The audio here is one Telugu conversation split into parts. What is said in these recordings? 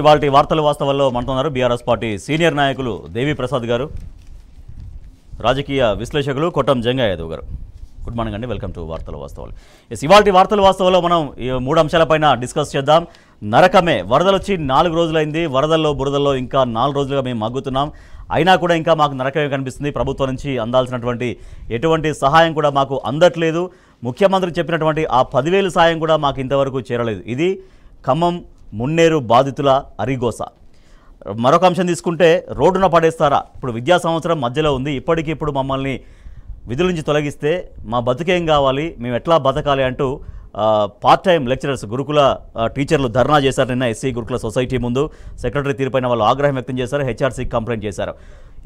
ఇవాల్టి వార్తల వాస్తవాల్లో మనతోన్నారు బీఆర్ఎస్ పార్టీ సీనియర్ నాయకులు దేవి ప్రసాద్ గారు, రాజకీయ విశ్లేషకులు కొట్టం జంగా యాదవ్ గారు. గుడ్ మార్నింగ్ అండి, వెల్కమ్ టు వార్తల వాస్తవాలు. ఇవాల్టి వార్తల వాస్తవాల్లో మనం ఈ 3 అంశాలపైన డిస్కస్ చేద్దాం. నరకమే, వరదలు వచ్చి 4 రోజులైంది. వరదల్లో బురదల్లో ఇంకా 4 రోజులుగా మేము మగ్గుతున్నాం. అయినా కూడా ఇంకా మాకు నరకమే కనిపిస్తుంది. ప్రభుత్వం నుంచి అందాల్సినటువంటి ఎటువంటి సహాయం కూడా మాకు అందట్లేదు. ముఖ్యమంత్రి చెప్పినటువంటి ఆ 10,000 సాయం కూడా మాకు ఇంతవరకు చేరలేదు. ఇది ఖమ్మం మున్నేరు బాధితుల అరిగోస. మరొక అంశం తీసుకుంటే రోడ్డున పడేస్తారా? ఇప్పుడు విద్యా సంవత్సరం మధ్యలో ఉంది. ఇప్పటికిప్పుడు మమ్మల్ని విధుల నుంచి తొలగిస్తే మా బతుకేం కావాలి, మేము ఎట్లా బతకాలి అంటూ పార్ట్ టైం లెక్చరర్స్, గురుకుల టీచర్లు ధర్నా చేశారు. నిన్న ఎస్సీ గురుకుల సొసైటీ ముందు సెక్రటరీ తీరుపైన వాళ్ళు ఆగ్రహం వ్యక్తం చేశారు. హెచ్ఆర్సీకి కంప్లైంట్ చేశారు.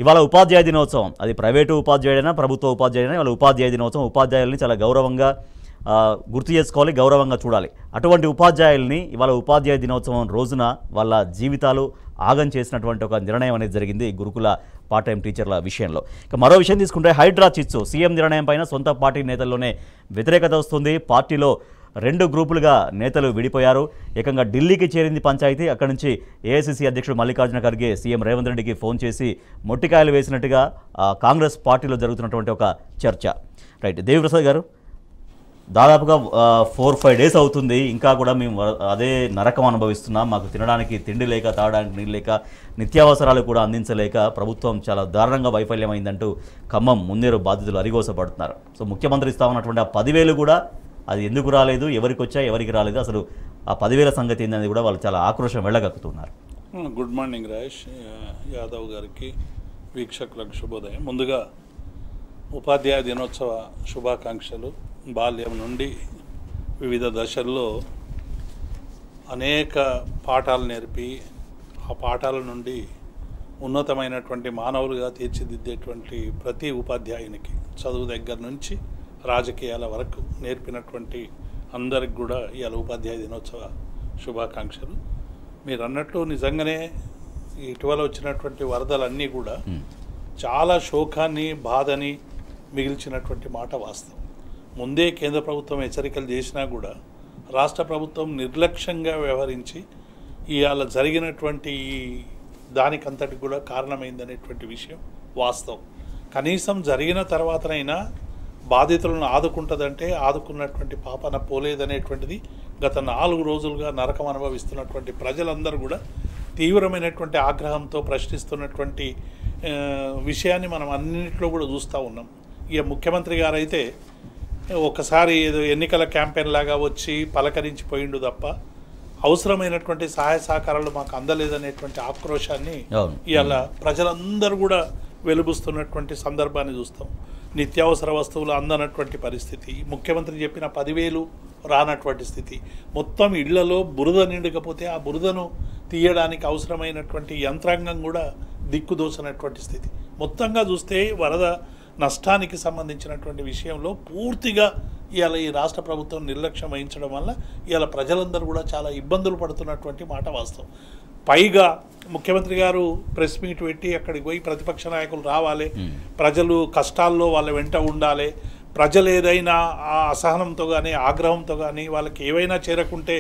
ఇవాళ ఉపాధ్యాయ దినోత్సవం. అది ప్రైవేటు ఉపాధ్యాయుడైనా ప్రభుత్వ ఉపాధ్యాయుడైనా ఇవాళ ఉపాధ్యాయ దినోత్సవం. ఉపాధ్యాయుల్ని చాలా గౌరవంగా గుర్తు చేసుకోవాలి, గౌరవంగా చూడాలి. అటువంటి ఉపాధ్యాయుల్ని ఇవాళ ఉపాధ్యాయ దినోత్సవం రోజున వాళ్ళ జీవితాలు ఆగం చేసినటువంటి ఒక నిర్ణయం అనేది జరిగింది గురుకుల పార్ట్ టైం టీచర్ల విషయంలో. ఇక మరో విషయం తీసుకుంటే హైడ్రా చిట్స్, సీఎం నిర్ణయం పైన సొంత పార్టీ నేతల్లోనే వ్యతిరేకత వస్తుంది. పార్టీలో 2 గ్రూపులుగా నేతలు విడిపోయారు. ఏకంగా ఢిల్లీకి చేరింది పంచాయతీ. అక్కడి నుంచి ఏఐసీసీ అధ్యక్షుడు మల్లికార్జున ఖర్గే సీఎం రేవంత్ రెడ్డికి ఫోన్ చేసి మొట్టికాయలు వేసినట్టుగా కాంగ్రెస్ పార్టీలో జరుగుతున్నటువంటి ఒక చర్చ. రైట్, దేవిప్రసాద్ గారు, దాదాపుగా 4-5 డేస్ అవుతుంది. ఇంకా కూడా మేము అదే నరకం అనుభవిస్తున్నాం. మాకు తినడానికి తిండి లేక, తాగడానికి నీళ్ళు లేక, నిత్యావసరాలు కూడా అందించలేక ప్రభుత్వం చాలా దారుణంగా వైఫల్యమైందంటూ ఖమ్మం మున్నేరు బాధితులు అరిగోసపడుతున్నారు. సో ముఖ్యమంత్రి ఇస్తామన్నటువంటి ఆ 10,000 కూడా అది ఎందుకు రాలేదు, ఎవరికి వచ్చా ఎవరికి రాలేదు, అసలు ఆ 10,000 సంగతి ఏందని కూడా వాళ్ళు చాలా ఆక్రోశం వెళ్ళగక్కుతున్నారు. గుడ్ మార్నింగ్ రాజేష్ యాదవ్ గారికి, వీక్షకులకు శుభోదయం. ముందుగా ఉపాధ్యాయ దినోత్సవ శుభాకాంక్షలు. బాల్యం నుండి వివిధ దశల్లో అనేక పాఠాలు నేర్పి ఆ పాఠాల నుండి ఉన్నతమైనటువంటి మానవులుగా తీర్చిదిద్దేటువంటి ప్రతి ఉపాధ్యాయునికి, చదువు దగ్గర నుంచి రాజకీయాల వరకు నేర్పినటువంటి అందరికి కూడా ఇవాళ ఉపాధ్యాయ దినోత్సవ శుభాకాంక్షలు. మీరు అన్నట్లు నిజంగానే ఇటీవల వచ్చినటువంటి వరదలన్నీ కూడా చాలా శోకాన్ని, బాధని మిగిల్చినటువంటి మాట వాస్తవం. ముందే కేంద్ర ప్రభుత్వం హెచ్చరికలు చేసినా కూడా రాష్ట్ర ప్రభుత్వం నిర్లక్ష్యంగా వ్యవహరించి ఇవాళ జరిగినటువంటి దానికంతటి కూడా కారణమైందనేటువంటి విషయం వాస్తవం. కనీసం జరిగిన తర్వాతనైనా బాధితులను ఆదుకుంటుందంటే ఆదుకున్నటువంటి పాపన పోలేదనేటువంటిది గత 4 రోజులుగా నరకం అనుభవిస్తున్నటువంటి ప్రజలందరూ కూడా తీవ్రమైనటువంటి ఆగ్రహంతో ప్రశ్నిస్తున్నటువంటి విషయాన్ని మనం అన్నింటిలో కూడా చూస్తూ ఉన్నాం. ఇక ముఖ్యమంత్రి గారు అయితే ఒకసారి ఏదో ఎన్నికల క్యాంపెయిన్ లాగా వచ్చి పలకరించిపోయిండు తప్ప అవసరమైనటువంటి సహాయ సహకారాలు మాకు అందలేదనేటువంటి ఆక్రోశాన్ని ఇవాళ ప్రజలందరూ కూడా వెలుబుస్తున్నటువంటి సందర్భాన్ని చూస్తాం. నిత్యావసర వస్తువులు అందనటువంటి పరిస్థితి, ముఖ్యమంత్రి చెప్పిన 10,000 రానటువంటి స్థితి, మొత్తం ఇళ్లలో బురద నిండకపోతే ఆ బురదను తీయడానికి అవసరమైనటువంటి యంత్రాంగం కూడా దిక్కుదోసినటువంటి స్థితి. మొత్తంగా చూస్తే వరద నష్టానికి సంబంధించినటువంటి విషయంలో పూర్తిగా ఇవాళ ఈ రాష్ట్ర ప్రభుత్వం నిర్లక్ష్యం వహించడం వల్ల ఇవాళ ప్రజలందరూ కూడా చాలా ఇబ్బందులు పడుతున్నటువంటి మాట వాస్తవం. పైగా ముఖ్యమంత్రి గారు ప్రెస్ మీట్ పెట్టి అక్కడికి పోయి ప్రతిపక్ష నాయకులు రావాలి, ప్రజలు కష్టాల్లో వాళ్ళ వెంట ఉండాలి, ప్రజలు ఏదైనా ఆ అసహనంతో కానీ ఆగ్రహంతో కానీ వాళ్ళకి ఏవైనా చేరకుంటే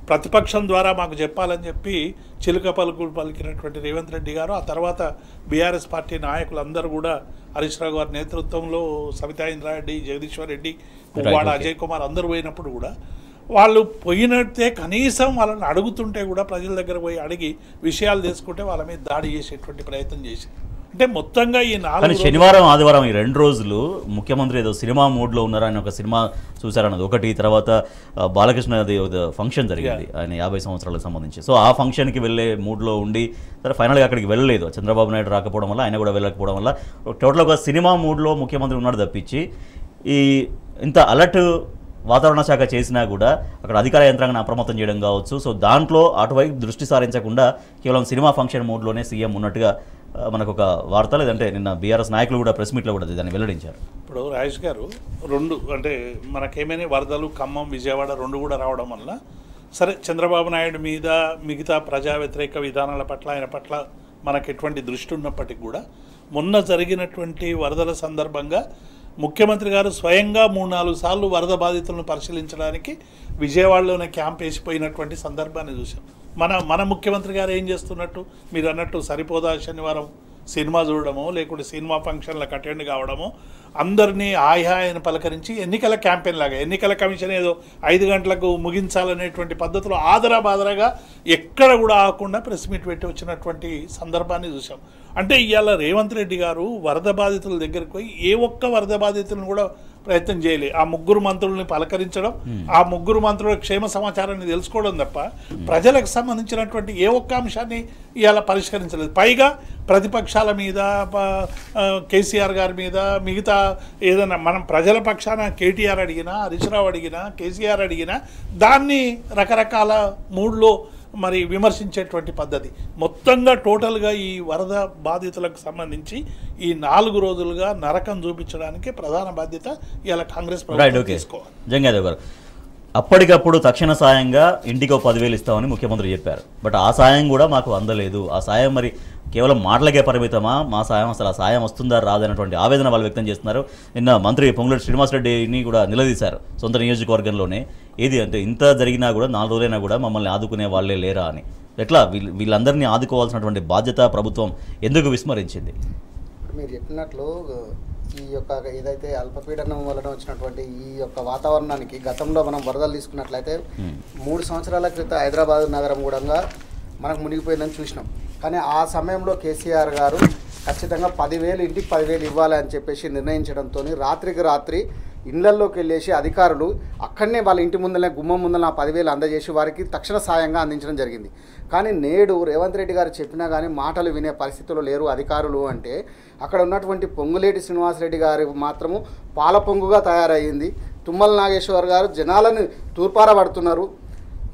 ప్రతిపక్షం ద్వారా మాకు చెప్పాలని చెప్పి చిలుక పలుకులు పలికినటువంటి రేవంత్ రెడ్డి గారు, ఆ తర్వాత బీఆర్ఎస్ పార్టీ నాయకులందరూ కూడా హరీష్ రావు గారి నేతృత్వంలో సబితా ఇంద్రారెడ్డి, జగదీశ్వర్ రెడ్డి, పువ్వాడ అజయ్ కుమార్ అందరూ పోయినప్పుడు కూడా వాళ్ళు పోయినట్టే కనీసం వాళ్ళని అడుగుతుంటే కూడా ప్రజల దగ్గర పోయి అడిగి విషయాలు తెలుసుకుంటే వాళ్ళ మీద దాడి చేసేటువంటి ప్రయత్నం చేశారు. అంటే మొత్తంగా ఈ 4 శనివారం ఆదివారం ఈ 2 రోజులు ముఖ్యమంత్రి ఏదో సినిమా మూడ్లో ఉన్నారని ఒక సినిమా చూశారన్నది ఒకటి. తర్వాత బాలకృష్ణ ఫంక్షన్ జరిగింది ఆయన 50 సంవత్సరాలకు సంబంధించి. సో ఆ ఫంక్షన్కి వెళ్ళే మూడ్లో ఉండి సరే ఫైనల్గా అక్కడికి వెళ్ళలేదు. చంద్రబాబు నాయుడు రాకపోవడం వల్ల, ఆయన కూడా వెళ్ళకపోవడం వల్ల టోటల్గా ఒక సినిమా మూడ్లో ముఖ్యమంత్రి ఉన్నాడు తప్పించి ఈ ఇంత అలర్ట్ వాతావరణ శాఖ చేసినా కూడా అక్కడ అధికార యంత్రాంగాన్ని అప్రమత్తం చేయడం కావచ్చు. సో దాంట్లో అటువైపు దృష్టి సారించకుండా కేవలం సినిమా ఫంక్షన్ మూడ్లోనే సీఎం ఉన్నట్టుగా మనకు ఒక వార్త, లేదంటే నిన్న బీఆర్ఎస్ నాయకులు కూడా ప్రెస్ మీట్లో కూడా దాన్ని వెల్లడించారు. ఇప్పుడు రాజేష్ గారు 2 అంటే మనకేమైనా వరదలు ఖమ్మం, విజయవాడ 2 కూడా రావడం వల్ల సరే చంద్రబాబు నాయుడు మీద మిగతా ప్రజా వ్యతిరేక విధానాల పట్ల ఆయన పట్ల మనకు ఎటువంటి దృష్టి ఉన్నప్పటికీ కూడా మొన్న జరిగినటువంటి వరదల సందర్భంగా ముఖ్యమంత్రి గారు స్వయంగా 3-4 సార్లు వరద బాధితులను పరిశీలించడానికి విజయవాడలోనే క్యాంప్ వేసిపోయినటువంటి సందర్భాన్ని చూసాం. మన ముఖ్యమంత్రి గారు ఏం చేస్తున్నట్టు మీరు అన్నట్టు సరిపోదా శనివారం సినిమా చూడడమో లేకుంటే సినిమా ఫంక్షన్లకు అటెండ్ కావడమో అందరినీ ఆయన పలకరించి ఎన్నికల క్యాంపెయిన్ లాగా ఎన్నికల కమిషన్ ఏదో 5 గంటలకు ముగించాలనేటువంటి పద్ధతిలో ఆదరాబాదరాగా ఎక్కడ కూడా ఆకుండా ప్రెస్ మీట్ పెట్టి వచ్చినటువంటి సందర్భాన్ని చూసాం. అంటే ఇవాళ రేవంత్ రెడ్డి గారు వరద బాధితుల దగ్గరికి పోయి ఏ ఒక్క వరద బాధితులను కూడా ప్రయత్నం చేయలే. ఆ 3 మంత్రుల్ని పలకరించడం, ఆ 3 మంత్రుల క్షేమ సమాచారాన్ని తెలుసుకోవడం తప్ప ప్రజలకు సంబంధించినటువంటి ఏ ఒక్క అంశాన్ని ఇవాళ పరిష్కరించలేదు. పైగా ప్రతిపక్షాల మీద, కేసీఆర్ గారి మీద, మిగతా ఏదైనా మనం ప్రజల పక్షాన కేటీఆర్ అడిగినా, హరీష్ రావు అడిగినా, కేసీఆర్ అడిగినా దాన్ని రకరకాల మూడ్లో మరి విమర్శించేటువంటి పద్ధతి. మొత్తంగా టోటల్గా ఈ వరద బాధితులకు సంబంధించి ఈ 4 రోజులుగా నరకం చూపించడానికి ప్రధాన బాధ్యత ఇలా కాంగ్రెస్ ప్రభుత్వం తీసుకోవాలి. జంగాదేవ్ గారు, అప్పటికప్పుడు తక్షణ సాయంగా ఇంటికో 10,000 ఇస్తామని ముఖ్యమంత్రి చెప్పారు. బట్ ఆ సాయం కూడా మాకు అందలేదు. ఆ సాయం మరి కేవలం మాటలకే పరిమితమా? మా సాయం అసలు ఆ సాయం వస్తుందా రాదనేటువంటి ఆవేదన వాళ్ళు వ్యక్తం చేస్తున్నారు. నిన్న మంత్రి పొంగులేటి శ్రీనివాసరెడ్డిని కూడా నిలదీశారు సొంత నియోజకవర్గంలోనే. ఏది అంటే ఇంత జరిగినా కూడా 4 రోజులైనా కూడా మమ్మల్ని ఆదుకునే వాళ్ళే లేరా అని. ఎట్లా వీళ్ళందరినీ ఆదుకోవాల్సినటువంటి బాధ్యత ప్రభుత్వం ఎందుకు విస్మరించింది? మీరు చెప్పినట్లు ఈ యొక్క ఏదైతే అల్పపీడనం వలన వచ్చినటువంటి ఈ యొక్క వాతావరణానికి గతంలో మనం వరదలు తీసుకున్నట్లయితే 3 సంవత్సరాల క్రితం హైదరాబాద్ నగరం కూడా మనకు మునిగిపోయిందని చూసినాం. కానీ ఆ సమయంలో కేసీఆర్ గారు ఖచ్చితంగా 10,000 ఇంటికి 10,000 ఇవ్వాలి అని చెప్పేసి నిర్ణయించడంతో రాత్రికి రాత్రి ఇళ్లల్లోకి వెళ్ళేసి అధికారులు అక్కడనే వాళ్ళ ఇంటి ముందరనే గుమ్మం ముందర 10,000 అందజేసి వారికి తక్షణ సాయంగా అందించడం జరిగింది. కానీ నేడు రేవంత్ రెడ్డి గారు చెప్పినా కానీ మాటలు వినే పరిస్థితుల్లో లేరు అధికారులు. అంటే అక్కడ ఉన్నటువంటి పొంగులేటి శ్రీనివాసరెడ్డి గారు మాత్రము పాల పొంగుగా తయారయ్యింది. తుమ్మల నాగేశ్వర్ గారు జనాలను తూర్పారబడుతున్నారు.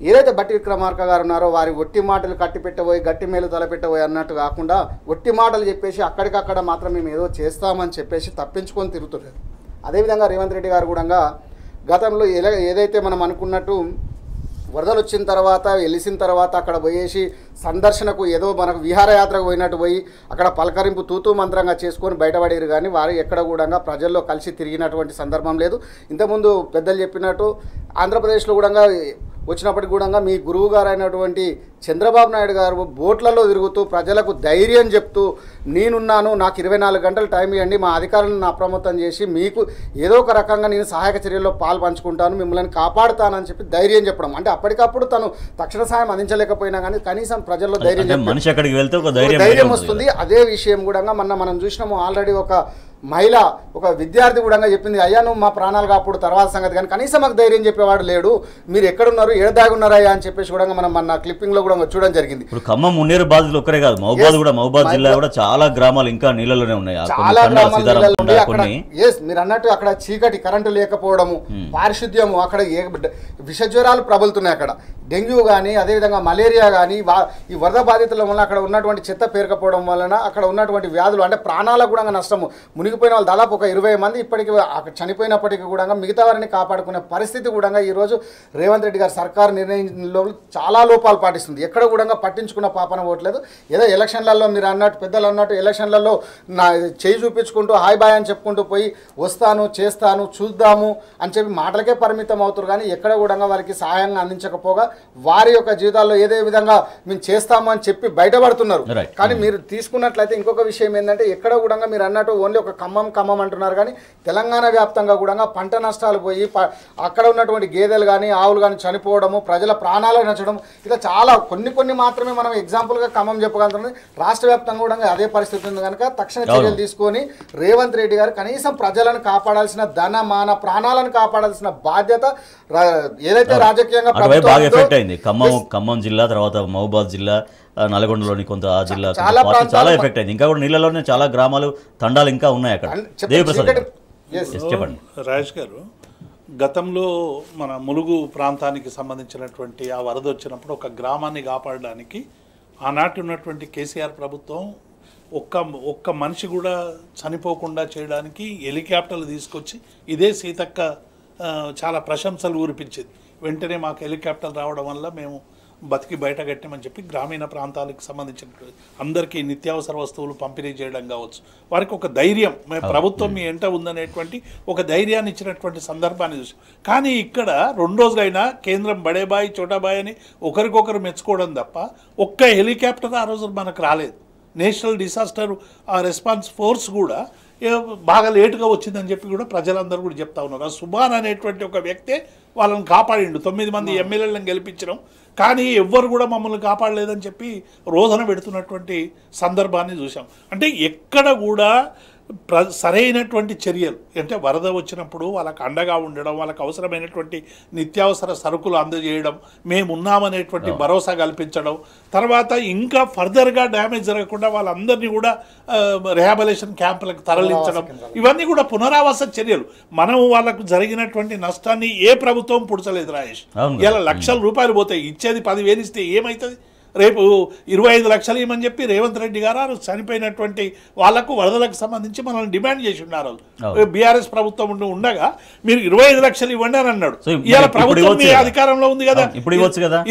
ఏదైతే బట్టి విక్రమార్క గారు ఉన్నారో వారి ఒట్టి మాటలు కట్టిపెట్టబోయి గట్టి మేలు తలపెట్టబోయి అన్నట్టు కాకుండా ఒట్టి మాటలు చెప్పేసి అక్కడికక్కడ మాత్రం మేము ఏదో చేస్తామని చెప్పేసి తప్పించుకొని తిరుగుతున్నారు. అదేవిధంగా రేవంత్ రెడ్డి గారు కూడా గతంలో ఏదైతే మనం అనుకున్నట్టు వరదలు వచ్చిన తర్వాత వెలిసిన తర్వాత అక్కడ పోయేసి సందర్శనకు ఏదో మనకు విహారయాత్రకు పోయినట్టు పోయి అక్కడ పలకరింపు తూతూ మంత్రంగా చేసుకొని బయటపడేరు. కానీ వారు ఎక్కడ కూడా ప్రజల్లో కలిసి తిరిగినటువంటి సందర్భం లేదు. ఇంతకుముందు పెద్దలు చెప్పినట్టు ఆంధ్రప్రదేశ్లో కూడా వచ్చినప్పటికి కూడా మీ గురువు గారు అయినటువంటి చంద్రబాబు నాయుడు గారు బోట్లలో తిరుగుతూ ప్రజలకు ధైర్యం చెప్తూ నేనున్నాను, నాకు 24 గంటలు టైం ఇవ్వండి, మా అధికారులను అప్రమత్తం చేసి మీకు ఏదో ఒక రకంగా నేను సహాయక చర్యల్లో పాలు పంచుకుంటాను, మిమ్మల్ని కాపాడుతానని చెప్పి ధైర్యం చెప్పడం. అంటే అప్పటికప్పుడు తను తక్షణ సాయం అందించలేకపోయినా కానీ కనీసం ప్రజల్లో ధైర్యం వస్తుంది. అదే విషయం కూడా మనం చూసినాము. ఆల్రెడీ ఒక మహిళ ఒక విద్యార్థి కూడా చెప్పింది, అయ్యా నువ్వు మా ప్రాణాలు కాప్పుడు తర్వాత సంగతి, కానీ కనీసం మాకు ధైర్యం చెప్పేవాడు లేడు, మీరు ఎక్కడున్నారు ఏడాగున్నారయ్యా అని చెప్పేసి కూడా మనం మన క్లిప్పింగ్ లో కూడా చూడడం జరిగింది. ఇప్పుడు ఖమ్మం మున్నేరు బాధితులు ఒక్కరే కాదు, మహబూబాద్ జిల్లా కూడా చాలా గ్రామాలు ఇంకా నీళ్ళలోనే ఉన్నాయి. చాలా గ్రామాలు మీరు అన్నట్టు అక్కడ చీకటి, కరెంటు లేకపోవడము, పారిశుద్ధ్యము, అక్కడ విష జ్వరాలు ప్రబలుతున్నాయి. అక్కడ డెంగ్యూ కానీ అదేవిధంగా మలేరియా కానీ ఈ వరద బాధితుల వల్ల అక్కడ ఉన్నటువంటి చెత్త పేరుకపోవడం వలన అక్కడ ఉన్నటువంటి వ్యాధులు అంటే ప్రాణాలకు కూడా నష్టము. మునిగిపోయిన వాళ్ళు దాదాపు ఒక 20 మంది ఇప్పటికీ చనిపోయినప్పటికీ కూడా మిగతా వారిని కాపాడుకునే పరిస్థితి కూడా ఈరోజు రేవంత్ రెడ్డి గారి సర్కారు నిర్ణయంలో చాలా లోపాలు పాటిస్తుంది. ఎక్కడ కూడా పట్టించుకున్న పాపన పోవట్లేదు. ఏదో ఎలక్షన్లలో మీరు అన్నట్టు పెద్దలు అన్నట్టు ఎలక్షన్లలో నా చేయి చూపించుకుంటూ హాయ్ బాయ్ అని చెప్పుకుంటూ పోయి వస్తాను చేస్తాను చూద్దాము అని చెప్పి మాటలకే పరిమితం అవుతారు. కానీ ఎక్కడ కూడా వారికి సహాయంగా అందించకపోగా వారి యొక్క జీవితాల్లో ఏదే విధంగా మేము చేస్తాము అని చెప్పి బయటపడుతున్నారు. కానీ మీరు తీసుకున్నట్లయితే ఇంకొక విషయం ఏంటంటే ఎక్కడ కూడా మీరు అన్నట్టు ఓన్లీ ఒక ఖమ్మం అంటున్నారు, కానీ తెలంగాణ వ్యాప్తంగా కూడా పంట నష్టాలు పోయి అక్కడ ఉన్నటువంటి గేదెలు కానీ ఆవులు కానీ చనిపోవడము, ప్రజల ప్రాణాలు నచ్చడం, ఇలా చాలా కొన్ని మాత్రమే మనం ఎగ్జాంపుల్గా ఖమ్మం చెప్పగలుగుతుంది. రాష్ట్ర వ్యాప్తంగా కూడా అదే పరిస్థితి ఉంది. కనుక తక్షణ చర్యలు తీసుకొని రేవంత్ రెడ్డి గారు కనీసం ప్రజలను కాపాడాల్సిన ధన మాన ప్రాణాలను కాపాడాల్సిన బాధ్యత ఏదైతే రాజకీయంగా ఖమ్మం జిల్లా తర్వాత మహబూబాద్ జిల్లా నల్గొండలోని కొంత ఆ జిల్లా చాలా ఎఫెక్ట్ అయింది. ఇంకా కూడా నీళ్ళలోనే చాలా గ్రామాలు తండాలు ఇంకా ఉన్నాయి అక్కడ. చెప్పండి రాజేష్ గారు, గతంలో మన ములుగు ప్రాంతానికి సంబంధించినటువంటి ఆ వరద వచ్చినప్పుడు ఒక గ్రామాన్ని కాపాడడానికి ఆనాటి ఉన్నటువంటి కేసీఆర్ ప్రభుత్వం ఒక్క మనిషి కూడా చనిపోకుండా చేయడానికి హెలికాప్టర్లు తీసుకొచ్చి ఇదే సీతక్క చాలా ప్రశంసలు ఊరిపించింది. వెంటనే మాకు హెలికాప్టర్ రావడం వల్ల మేము బతికి బయటగట్టమని చెప్పి గ్రామీణ ప్రాంతాలకు సంబంధించిన అందరికీ నిత్యావసర వస్తువులు పంపిణీ చేయడం కావచ్చు, వారికి ఒక ధైర్యం ప్రభుత్వం మీ ఎంట ఉందనేటువంటి ఒక ధైర్యాన్ని ఇచ్చినటువంటి సందర్భాన్ని చూసాం. కానీ ఇక్కడ 2 రోజులైనా కేంద్రం బడేబాయి చోటాబాయి అని ఒకరికొకరు మెచ్చుకోవడం తప్ప ఒక్క హెలికాప్టర్ ఆ రోజు మనకు రాలేదు. నేషనల్ డిసాస్టర్ రెస్పాన్స్ ఫోర్స్ కూడా బాగా లేటుగా వచ్చిందని చెప్పి కూడా ప్రజలందరూ కూడా చెప్తా ఉన్నారు. ఆ సుభాన్ అనేటువంటి ఒక వ్యక్తే వాళ్ళని కాపాడిండు. 9 మంది ఎమ్మెల్యేలను గెలిపించడం, కానీ ఎవ్వరు కూడా మమ్మల్ని కాపాడలేదని చెప్పి రోదన పెడుతున్నటువంటి సందర్భాన్ని చూసాం. అంటే ఎక్కడ కూడా సరైనటువంటి చర్యలు అంటే వరద వచ్చినప్పుడు వాళ్ళకు అండగా ఉండడం, వాళ్ళకు అవసరమైనటువంటి నిత్యావసర సరుకులు అందజేయడం, మేమున్నామనేటువంటి భరోసా కల్పించడం, తర్వాత ఇంకా ఫర్దర్గా డ్యామేజ్ జరగకుండా వాళ్ళందరినీ కూడా రిహాబిలేషన్ క్యాంపులకు తరలించడం, ఇవన్నీ కూడా పునరావాస చర్యలు. మనం వాళ్ళకు జరిగినటువంటి నష్టాన్ని ఏ ప్రభుత్వం పుడచలేదు రాజేష్. ఇలా లక్షల రూపాయలు పోతాయి, ఇచ్చేది 10,000 ఇస్తే ఏమవుతుంది? రేపు 25 లక్షలు ఇవ్వమని చెప్పి రేవంత్ రెడ్డి గారు చనిపోయినటువంటి వాళ్లకు వరదలకు సంబంధించి మనల్ని డిమాండ్ చేసి ఉన్నారు. బీఆర్ఎస్ ప్రభుత్వం ఉండగా మీరు 25 లక్షలు ఇవ్వండి అని అన్నాడు. ఇవాళ ప్రభుత్వం మీ అధికారంలో ఉంది కదా,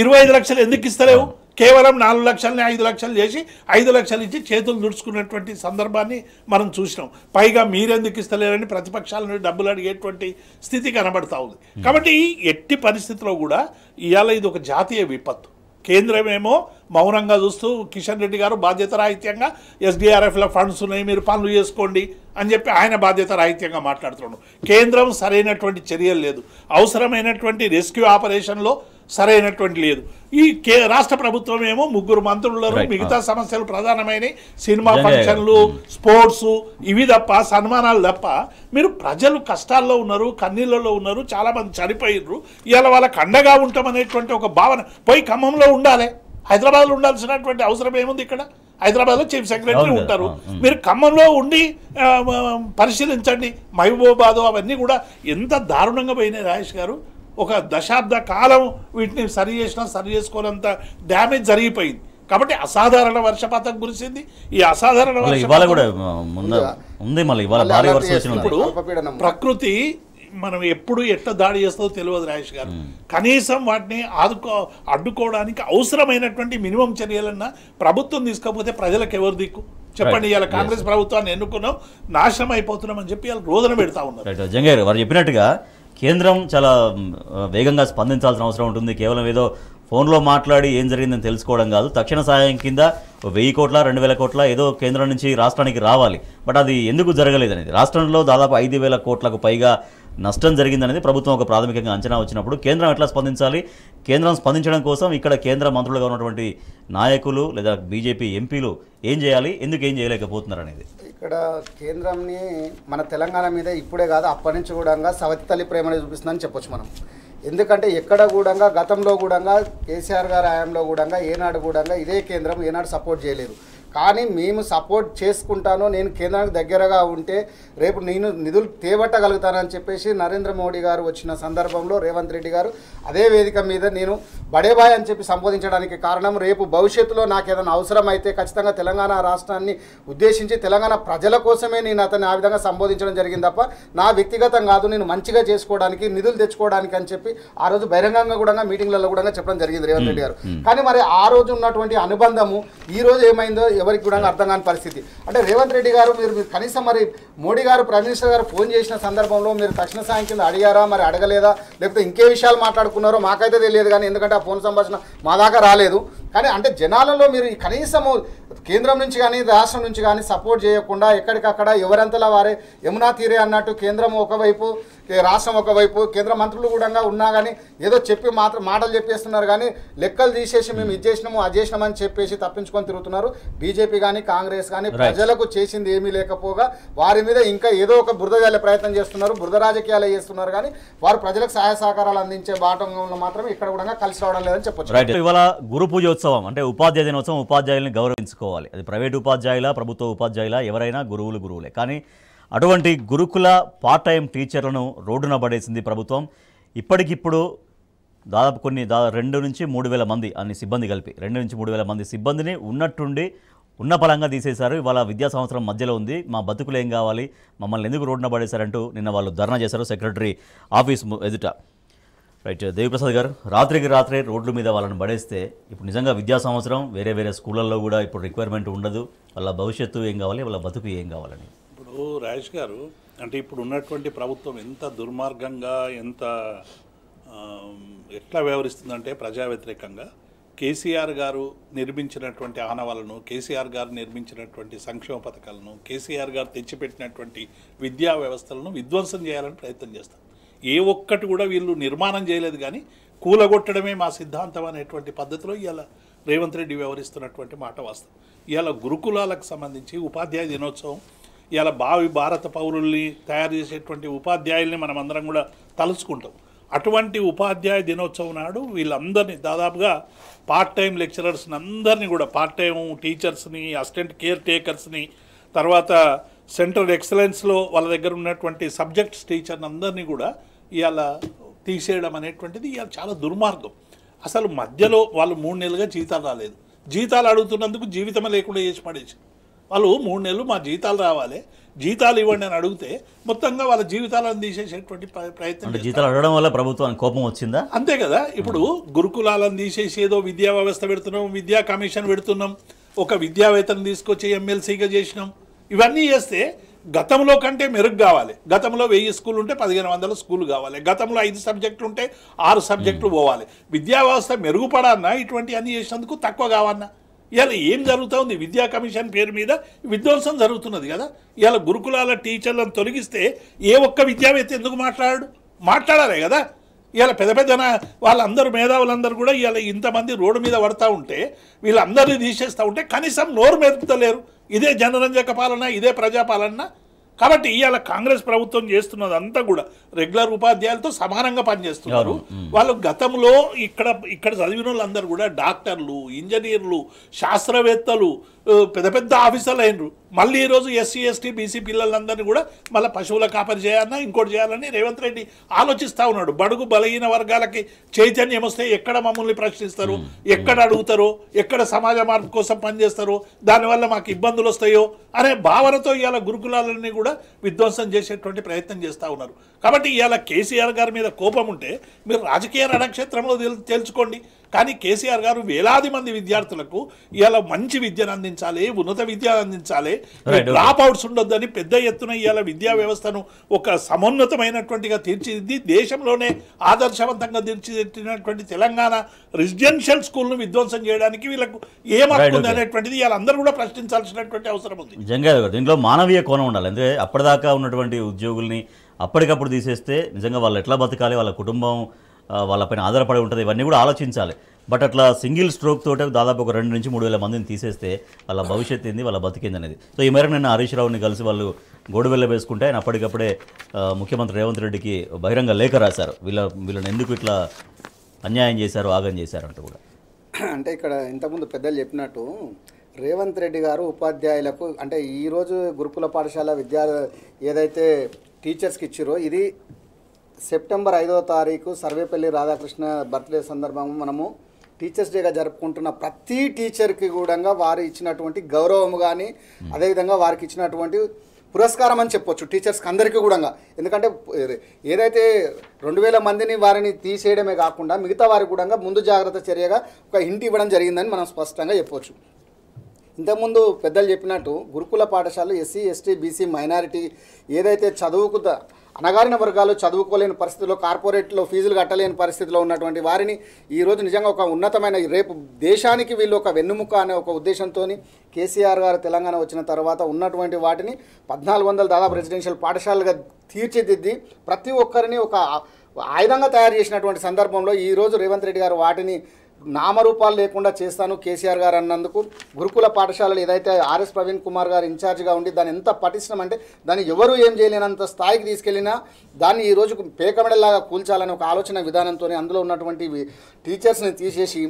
25 లక్షలు ఎందుకు ఇస్తలేవు? కేవలం 4 లక్షలని 5 లక్షలు చేసి 5 లక్షలు ఇచ్చి చేతులు దుడుచుకున్నటువంటి సందర్భాన్ని మనం చూసినాం. పైగా మీరెందుకు ఇస్తలేరని ప్రతిపక్షాల నుండి డబ్బులు అడిగేటువంటి స్థితి కనబడతా ఉంది. కాబట్టి ఎట్టి పరిస్థితిలో కూడా ఇవాళ ఇది ఒక జాతీయ విపత్తు. కేంద్రమేమో మౌనంగా చూస్తూ కిషన్ రెడ్డి గారు బాధ్యత రాహిత్యంగా ఎస్డిఆర్ఎఫ్ల ఫండ్స్ ఉన్నాయి మీరు పనులు చేసుకోండి అని చెప్పి ఆయన బాధ్యత రాహిత్యంగా మాట్లాడుతున్నాడు. కేంద్రం సరైనటువంటి చర్యలు లేదు, అవసరమైనటువంటి రెస్క్యూ ఆపరేషన్లో సరైనటువంటి లేదు. ఈ రాష్ట్ర ప్రభుత్వం ఏమో 3 మంత్రులు, మిగతా సమస్యలు ప్రధానమైన సినిమా ఫంక్షన్లు, స్పోర్ట్స్, ఇవి తప్ప సన్మానాలు తప్ప మీరు ప్రజలు కష్టాల్లో ఉన్నారు, కన్నీళ్ళలో ఉన్నారు, చాలా మంది చనిపోయిర్రు. ఇవాళ వాళ్ళకి అండగా ఉంటామనేటువంటి ఒక భావన పోయి ఖమ్మంలో ఉండాలి, హైదరాబాద్లో ఉండాల్సినటువంటి అవసరం ఏముంది? ఇక్కడ హైదరాబాద్లో చీఫ్ సెక్రటరీ ఉంటారు, మీరు ఖమ్మంలో ఉండి పరిశీలించండి. మహబూబాబాద్ అవన్నీ కూడా ఎంత దారుణంగా పోయినాయి రాజేష్ గారు. ఒక దశాబ్ద కాలం వీటిని సరి చేసుకోనంత డ్యామేజ్ జరిగిపోయింది. కాబట్టి అసాధారణ వర్షపాతం కురిసింది. ఈ అసాధారణ ఇప్పుడు ప్రకృతి మనం ఎప్పుడు ఎట్లా దాడి చేస్తుందో తెలియదు రాజేష్ గారు. కనీసం వాటిని అడ్డుకోవడానికి అవసరమైనటువంటి మినిమం చర్యలన్నా ప్రభుత్వం తీసుకోకపోతే ప్రజలకు ఎవరు దిక్కు చెప్పండి? ఇలా కాంగ్రెస్ ప్రభుత్వాన్ని ఎన్నుకున్నాం, నాశనం అయిపోతున్నాం అని చెప్పి రోదన పెడతా ఉన్నారు. జంగారు వారు చెప్పినట్టుగా కేంద్రం చాలా వేగంగా స్పందించాల్సిన అవసరం ఉంటుంది. కేవలం ఏదో ఫోన్లో మాట్లాడి ఏం జరిగిందని తెలుసుకోవడం కాదు. తక్షణ సహాయం కింద 1000 కోట్ల 2000 కోట్ల ఏదో కేంద్రం నుంచి రాష్ట్రానికి రావాలి. బట్ అది ఎందుకు జరగలేదనేది, రాష్ట్రంలో దాదాపు 5000 కోట్లకు పైగా నష్టం జరిగిందనేది ప్రభుత్వం ఒక ప్రాథమికంగా అంచనా వచ్చినప్పుడు కేంద్రం ఎట్లా స్పందించాలి, కేంద్రం స్పందించడం కోసం ఇక్కడ కేంద్ర మంత్రులుగా ఉన్నటువంటి నాయకులు లేదా బీజేపీ ఎంపీలు ఏం చేయాలి, ఎందుకు ఏం చేయలేకపోతున్నారు అనేది. ఇక్కడ కేంద్రంని మన తెలంగాణ మీద ఇప్పుడే కాదు అప్పటి నుంచి కూడా సవతి తల్లి ప్రేమని చూపిస్తుందని చెప్పొచ్చు మనం. ఎందుకంటే ఎక్కడ కూడా గతంలో కూడా కేసీఆర్ గారి హయాంలో కూడా ఏనాడు కూడా ఇదే కేంద్రం ఏనాడు సపోర్ట్ చేయలేదు. కానీ మేము సపోర్ట్ చేసుకుంటాను, నేను కేంద్రానికి దగ్గరగా ఉంటే రేపు నేను నిధులు తేబట్టగలుగుతానని చెప్పేసి నరేంద్ర మోడీ గారు వచ్చిన సందర్భంలో రేవంత్ రెడ్డి గారు అదే వేదిక మీద నేను బడేబాయ్ అని చెప్పి సంబోధించడానికి కారణం, రేపు భవిష్యత్తులో నాకు ఏదైనా అవసరం అయితే ఖచ్చితంగా తెలంగాణ రాష్ట్రాన్ని ఉద్దేశించి తెలంగాణ ప్రజల కోసమే నేను అతన్ని ఆ విధంగా సంబోధించడం జరిగింది తప్ప నా వ్యక్తిగతం కాదు, నేను మంచిగా చేసుకోవడానికి నిధులు తెచ్చుకోవడానికి అని చెప్పి ఆ రోజు బహిరంగంగా కూడా మీటింగ్లలో కూడా చెప్పడం జరిగింది రేవంత్ రెడ్డి గారు. కానీ మరి ఆ రోజు ఉన్నటువంటి అనుబంధము ఈ రోజు ఏమైందో ఎవరికి కూడా అర్థం కాని పరిస్థితి. అంటే రేవంత్ రెడ్డి గారు మీరు కనీసం మరి మోడీ గారు ప్రైమ్ మినిస్టర్ గారు ఫోన్ చేసిన సందర్భంలో మీరు తక్షణ సాయం కింద అడిగారా, మరి అడగలేదా, లేకపోతే ఇంకే విషయాలు మాట్లాడుకున్నారో మాకైతే తెలియదు. కానీ ఎందుకంటే ఆ ఫోన్ సంభాషణ మా దాకా రాలేదు. కానీ అంటే జనాలలో మీరు కనీసము కేంద్రం నుంచి కానీ రాష్ట్రం నుంచి కానీ సపోర్ట్ చేయకుండా ఎక్కడికక్కడ ఎవరంతలా వారే యమునా తీరే అన్నట్టు కేంద్రం ఒకవైపు రాష్ట్రం ఒకవైపు కేంద్ర మంత్రులు కూడా ఉన్నా కానీ ఏదో చెప్పి మాటలు చెప్పేస్తున్నారు. కానీ లెక్కలు తీసేసి మేము ఇది చేసినాము అది చేసినామని చెప్పేసి తప్పించుకొని తిరుగుతున్నారు. బీజేపీ కానీ కాంగ్రెస్ కానీ ప్రజలకు చేసింది ఏమీ లేకపోగా వారి మీద ఇంకా ఏదో ఒక బురద జల్లే ప్రయత్నం చేస్తున్నారు, బురద రాజకీయాలు చేస్తున్నారు. కానీ వారు ప్రజలకు సహాయ సహకారాలు అందించే బాటంలో మాత్రం ఇక్కడ కూడా కలిసి రావడం లేదని చెప్పొచ్చు. ఇవాళ గురు పూజోత్సవం అంటే ఉపాధ్యాయ దినోత్సవం, ఉపాధ్యాయుల్ని గౌరవించుకోవాలి. అది ప్రైవేట్ ఉపాధ్యాయుల ప్రభుత్వ ఉపాధ్యాయుల ఎవరైనా గురువులే. కానీ అటువంటి గురుకుల పార్ట్ టైం టీచర్లను రోడ్డున పడేసింది ప్రభుత్వం. ఇప్పటికిప్పుడు దాదాపు 2 నుంచి 3,000 మంది అన్ని సిబ్బంది కలిపి 2 నుంచి 3,000 మంది సిబ్బందిని ఉన్నట్టుండి ఉన్న పలంగా తీసేశారు. ఇవాళ విద్యా సంవత్సరం మధ్యలో ఉంది, మా బతుకులు ఏం కావాలి, మమ్మల్ని ఎందుకు రోడ్డున పడేశారంటూ నిన్న వాళ్ళు ధర్నా చేశారు సెక్రటరీ ఆఫీస్ ఎదుట. రైట్ దేవిప్రసాద్ గారు, రాత్రికి రాత్రే రోడ్ల మీద వాళ్ళని పడేస్తే ఇప్పుడు నిజంగా విద్యా సంవత్సరం వేరే వేరే స్కూళ్ళల్లో కూడా ఇప్పుడు రిక్వైర్మెంట్ ఉండదు. వాళ్ళ భవిష్యత్తు ఏం కావాలి, వాళ్ళ బతుకు ఏం కావాలని. ఇప్పుడు రాజేష్ గారు అంటే ఇప్పుడు ఉన్నటువంటి ప్రభుత్వం ఎంత దుర్మార్గంగా ఎంత ఎట్లా వ్యవహరిస్తుందంటే ప్రజా వ్యతిరేకంగా కేసీఆర్ గారు నిర్మించినటువంటి ఆనవాళ్ళను, కేసీఆర్ గారు నిర్మించినటువంటి సంక్షేమ పథకాలను, కేసీఆర్ గారు తెచ్చిపెట్టినటువంటి విద్యా వ్యవస్థలను విధ్వంసం చేయాలని ప్రయత్నం చేస్తారు. ఏ ఒక్కటి కూడా వీళ్ళు నిర్మాణం చేయలేదు, కానీ కూలగొట్టడమే మా సిద్ధాంతం అనేటువంటి పద్ధతిలో ఇవాళ రేవంత్ రెడ్డి వ్యవహరిస్తున్నటువంటి మాట వాస్తవం. ఇవాళ గురుకులాలకు సంబంధించి ఉపాధ్యాయ దినోత్సవం, ఇవాళ భావి భారత పౌరుల్ని తయారు చేసేటువంటి ఉపాధ్యాయుల్ని మనం అందరం కూడా తలుచుకుంటాం. అటువంటి ఉపాధ్యాయ దినోత్సవం నాడు వీళ్ళందరినీ దాదాపుగా పార్ట్ టైం లెక్చరర్స్ని అందరినీ కూడా, పార్ట్ టైం టీచర్స్ని, అసిస్టెంట్ కేర్ టేకర్స్ని, తర్వాత సెంట్రల్ ఎక్సలెన్స్లో వాళ్ళ దగ్గర ఉన్నటువంటి సబ్జెక్ట్స్ టీచర్ని అందరినీ కూడా ఇవాళ తీసేయడం అనేటువంటిది ఇవాళ చాలా దుర్మార్గం. అసలు మధ్యలో వాళ్ళు 3 నెలలుగా జీతాలు రాలేదు, జీతాలు అడుగుతున్నందుకు జీవితమే లేకుండా చేసి పడేసి, వాళ్ళు 3 నెలలు మా జీతాలు రావాలి, జీతాలు ఇవ్వండి అని అడిగితే మొత్తంగా వాళ్ళ జీవితాలను తీసేసేటువంటి ప్రయత్నం. జీతాలు అడగడం వల్ల ప్రభుత్వానికి కోపం వచ్చిందా? అంతే కదా. ఇప్పుడు గురుకులాలను తీసేసి ఏదో విద్యా వ్యవస్థ పెడుతున్నాం, విద్యా కమిషన్ పెడుతున్నాం, ఒక విద్యావేత్తను తీసుకొచ్చి ఎమ్మెల్సీగా చేసినాం. ఇవన్నీ చేస్తే గతంలో కంటే మెరుగు కావాలి. గతంలో 1000 స్కూల్ ఉంటే 1500 స్కూల్ కావాలి. గతంలో 5 సబ్జెక్టులు ఉంటే 6 సబ్జెక్టులు పోవాలి. విద్యా వ్యవస్థ మెరుగుపడన్నా ఇటువంటి అన్ని చేసినందుకు తక్కువ కావన్నా. ఇవాళ ఏం జరుగుతూ ఉంది? విద్యా కమిషన్ పేరు మీద విధ్వంసం జరుగుతున్నది కదా. ఇవాళ గురుకులాల టీచర్లను తొలగిస్తే ఏ ఒక్క విద్యావేత్త ఎందుకు మాట్లాడాలి కదా. ఇవాళ పెద్ద వాళ్ళందరూ మేధావులందరూ కూడా ఇవాళ ఇంతమంది రోడ్డు మీద పడతా ఉంటే, వీళ్ళందరినీ తీసేస్తూ ఉంటే కనీసం నోరు మెరుపుతలేరు. ఇదే జనరంజక పాలన, ఇదే ప్రజాపాలన. కాబట్టి ఇవాళ కాంగ్రెస్ ప్రభుత్వం చేస్తున్నదంతా కూడా రెగ్యులర్ ఉపాధ్యాయులతో సమానంగా పనిచేస్తున్నారు. వాళ్ళు గతంలో ఇక్కడ చదివిన వాళ్ళందరూ కూడా డాక్టర్లు, ఇంజనీర్లు, శాస్త్రవేత్తలు, పెద్ద ఆఫీసర్లు అయినరు. మళ్ళీ ఈరోజు ఎస్సీ ఎస్టీ బీసీ పిల్లలందరినీ కూడా మళ్ళీ పశువుల కాపరి చేయాలన్నా ఇంకోటి చేయాలని రేవంత్ రెడ్డి ఆలోచిస్తూ ఉన్నాడు. బడుగు బలహీన వర్గాలకి చైతన్యం వస్తే ఎక్కడ మమ్మల్ని ప్రశ్నిస్తారు, ఎక్కడ అడుగుతారో, ఎక్కడ సమాజ మార్పు కోసం పనిచేస్తారో, దానివల్ల మాకు ఇబ్బందులు వస్తాయో అనే భావనతో ఇవాళ గురుకులాలన్నీ కూడా విధ్వంసం చేసేటువంటి ప్రయత్నం చేస్తూ ఉన్నారు. కాబట్టి ఇవాళ కేసీఆర్ గారి మీద కోపం ఉంటే మీరు రాజకీయ రణక్షేత్రంలో తేల్చుకోండి. కానీ కేసీఆర్ గారు వేలాది మంది విద్యార్థులకు ఇవాళ మంచి విద్యను అందించాలి, ఉన్నత విద్యను అందించాలి, డ్రాప్ అవుట్స్ ఉండొద్దని పెద్ద ఎత్తున ఇవాళ విద్యా వ్యవస్థను ఒక సమున్నతమైనటువంటిగా తీర్చిదిద్ది దేశంలోనే ఆదర్శవంతంగా తీర్చిదిద్దినటువంటి తెలంగాణ రెసిడెన్షియల్ స్కూల్ను విధ్వంసం చేయడానికి వీళ్ళకు ఏమవుతుంది అనేటువంటిది ఇవాళ అందరూ కూడా ప్రశ్నించాల్సినటువంటి అవసరం ఉంది. నిజంగా దీంట్లో మానవీయ కోణం ఉండాలి. అంటే అప్పటిదాకా ఉన్నటువంటి ఉద్యోగుల్ని అప్పటికప్పుడు తీసేస్తే నిజంగా వాళ్ళు ఎట్లా బతకాలి, వాళ్ళ కుటుంబం వాళ్ళపైన ఆధారపడి ఉంటుంది, ఇవన్నీ కూడా ఆలోచించాలి. బట్ అట్లా సింగిల్ స్ట్రోక్ తోటే దాదాపు ఒక 2 నుంచి 3 వేల మందిని తీసేస్తే వాళ్ళ భవిష్యత్తు ఏంది, వాళ్ళ బతికింది అనేది. సో ఈ మేరకు నిన్న హరీష్ రావుని కలిసి వాళ్ళు గోడువెల్ల వేసుకుంటే ఆయన అప్పటికప్పుడే ముఖ్యమంత్రి రేవంత్ రెడ్డికి బహిరంగ లేఖ రాశారు. వీళ్ళని ఎందుకు ఇట్లా అన్యాయం చేశారు, ఆగం చేశారు అంటూ కూడా. అంటే ఇక్కడ ఇంతకుముందు పెద్దలు చెప్పినట్టు రేవంత్ రెడ్డి గారు ఉపాధ్యాయులకు అంటే ఈరోజు గురుకుల పాఠశాల ఏదైతే టీచర్స్కి ఇచ్చారో ఇది సెప్టెంబర్ 5వ తారీఖు సర్వేపల్లి రాధాకృష్ణ బర్త్డే సందర్భంగా మనము టీచర్స్ డేగా జరుపుకుంటున్న ప్రతి టీచర్కి కూడా వారు ఇచ్చినటువంటి గౌరవం కానీ అదేవిధంగా వారికి ఇచ్చినటువంటి పురస్కారం అని చెప్పొచ్చు టీచర్స్కి అందరికీ కూడా. ఎందుకంటే ఏదైతే 2000 మందిని వారిని తీసేయడమే కాకుండా మిగతా వారికి కూడా ముందు జాగ్రత్త చర్యగా ఒక హింట్ ఇవ్వడం జరిగిందని మనం స్పష్టంగా చెప్పొచ్చు. ఇంతకుముందు పెద్దలు చెప్పినట్టు గురుకుల పాఠశాలలు ఎస్సీ ఎస్టీ బీసీ మైనారిటీ ఏదైతే అనగారిన వర్గాలు చదువుకోలేని పరిస్థితిలో, కార్పొరేట్లో ఫీజులు కట్టలేని పరిస్థితిలో ఉన్నటువంటి వారిని ఈరోజు నిజంగా ఒక ఉన్నతమైన రేపు దేశానికి వీళ్ళు ఒక వెన్నుముక అనే ఒక ఉద్దేశంతో కేసీఆర్ గారు తెలంగాణ వచ్చిన తర్వాత ఉన్నటువంటి వాటిని 1400 దాదాపు రెసిడెన్షియల్ పాఠశాలలుగా తీర్చిదిద్ది ప్రతి ఒక్కరిని ఒక ఆయుధంగా తయారు చేసినటువంటి సందర్భంలో ఈరోజు రేవంత్ రెడ్డి గారు వాటిని నామరూపాలు లేకుండా చేస్తాను కేసీఆర్ గారు అన్నందుకు గురుకుల పాఠశాలలు ఏదైతే ఆర్ఎస్ ప్రవీణ్ కుమార్ గారు ఇన్ఛార్జ్గా ఉండి దాన్ని ఎంత పటిష్టం అంటే దాన్ని ఎవరు ఏం చేయలేనంత స్థాయికి తీసుకెళ్ళినా దాన్ని ఈరోజు పేకమెడలాగా కూల్చాలని ఒక ఆలోచన విధానంతో అందులో ఉన్నటువంటి టీచర్స్ని తీసేసి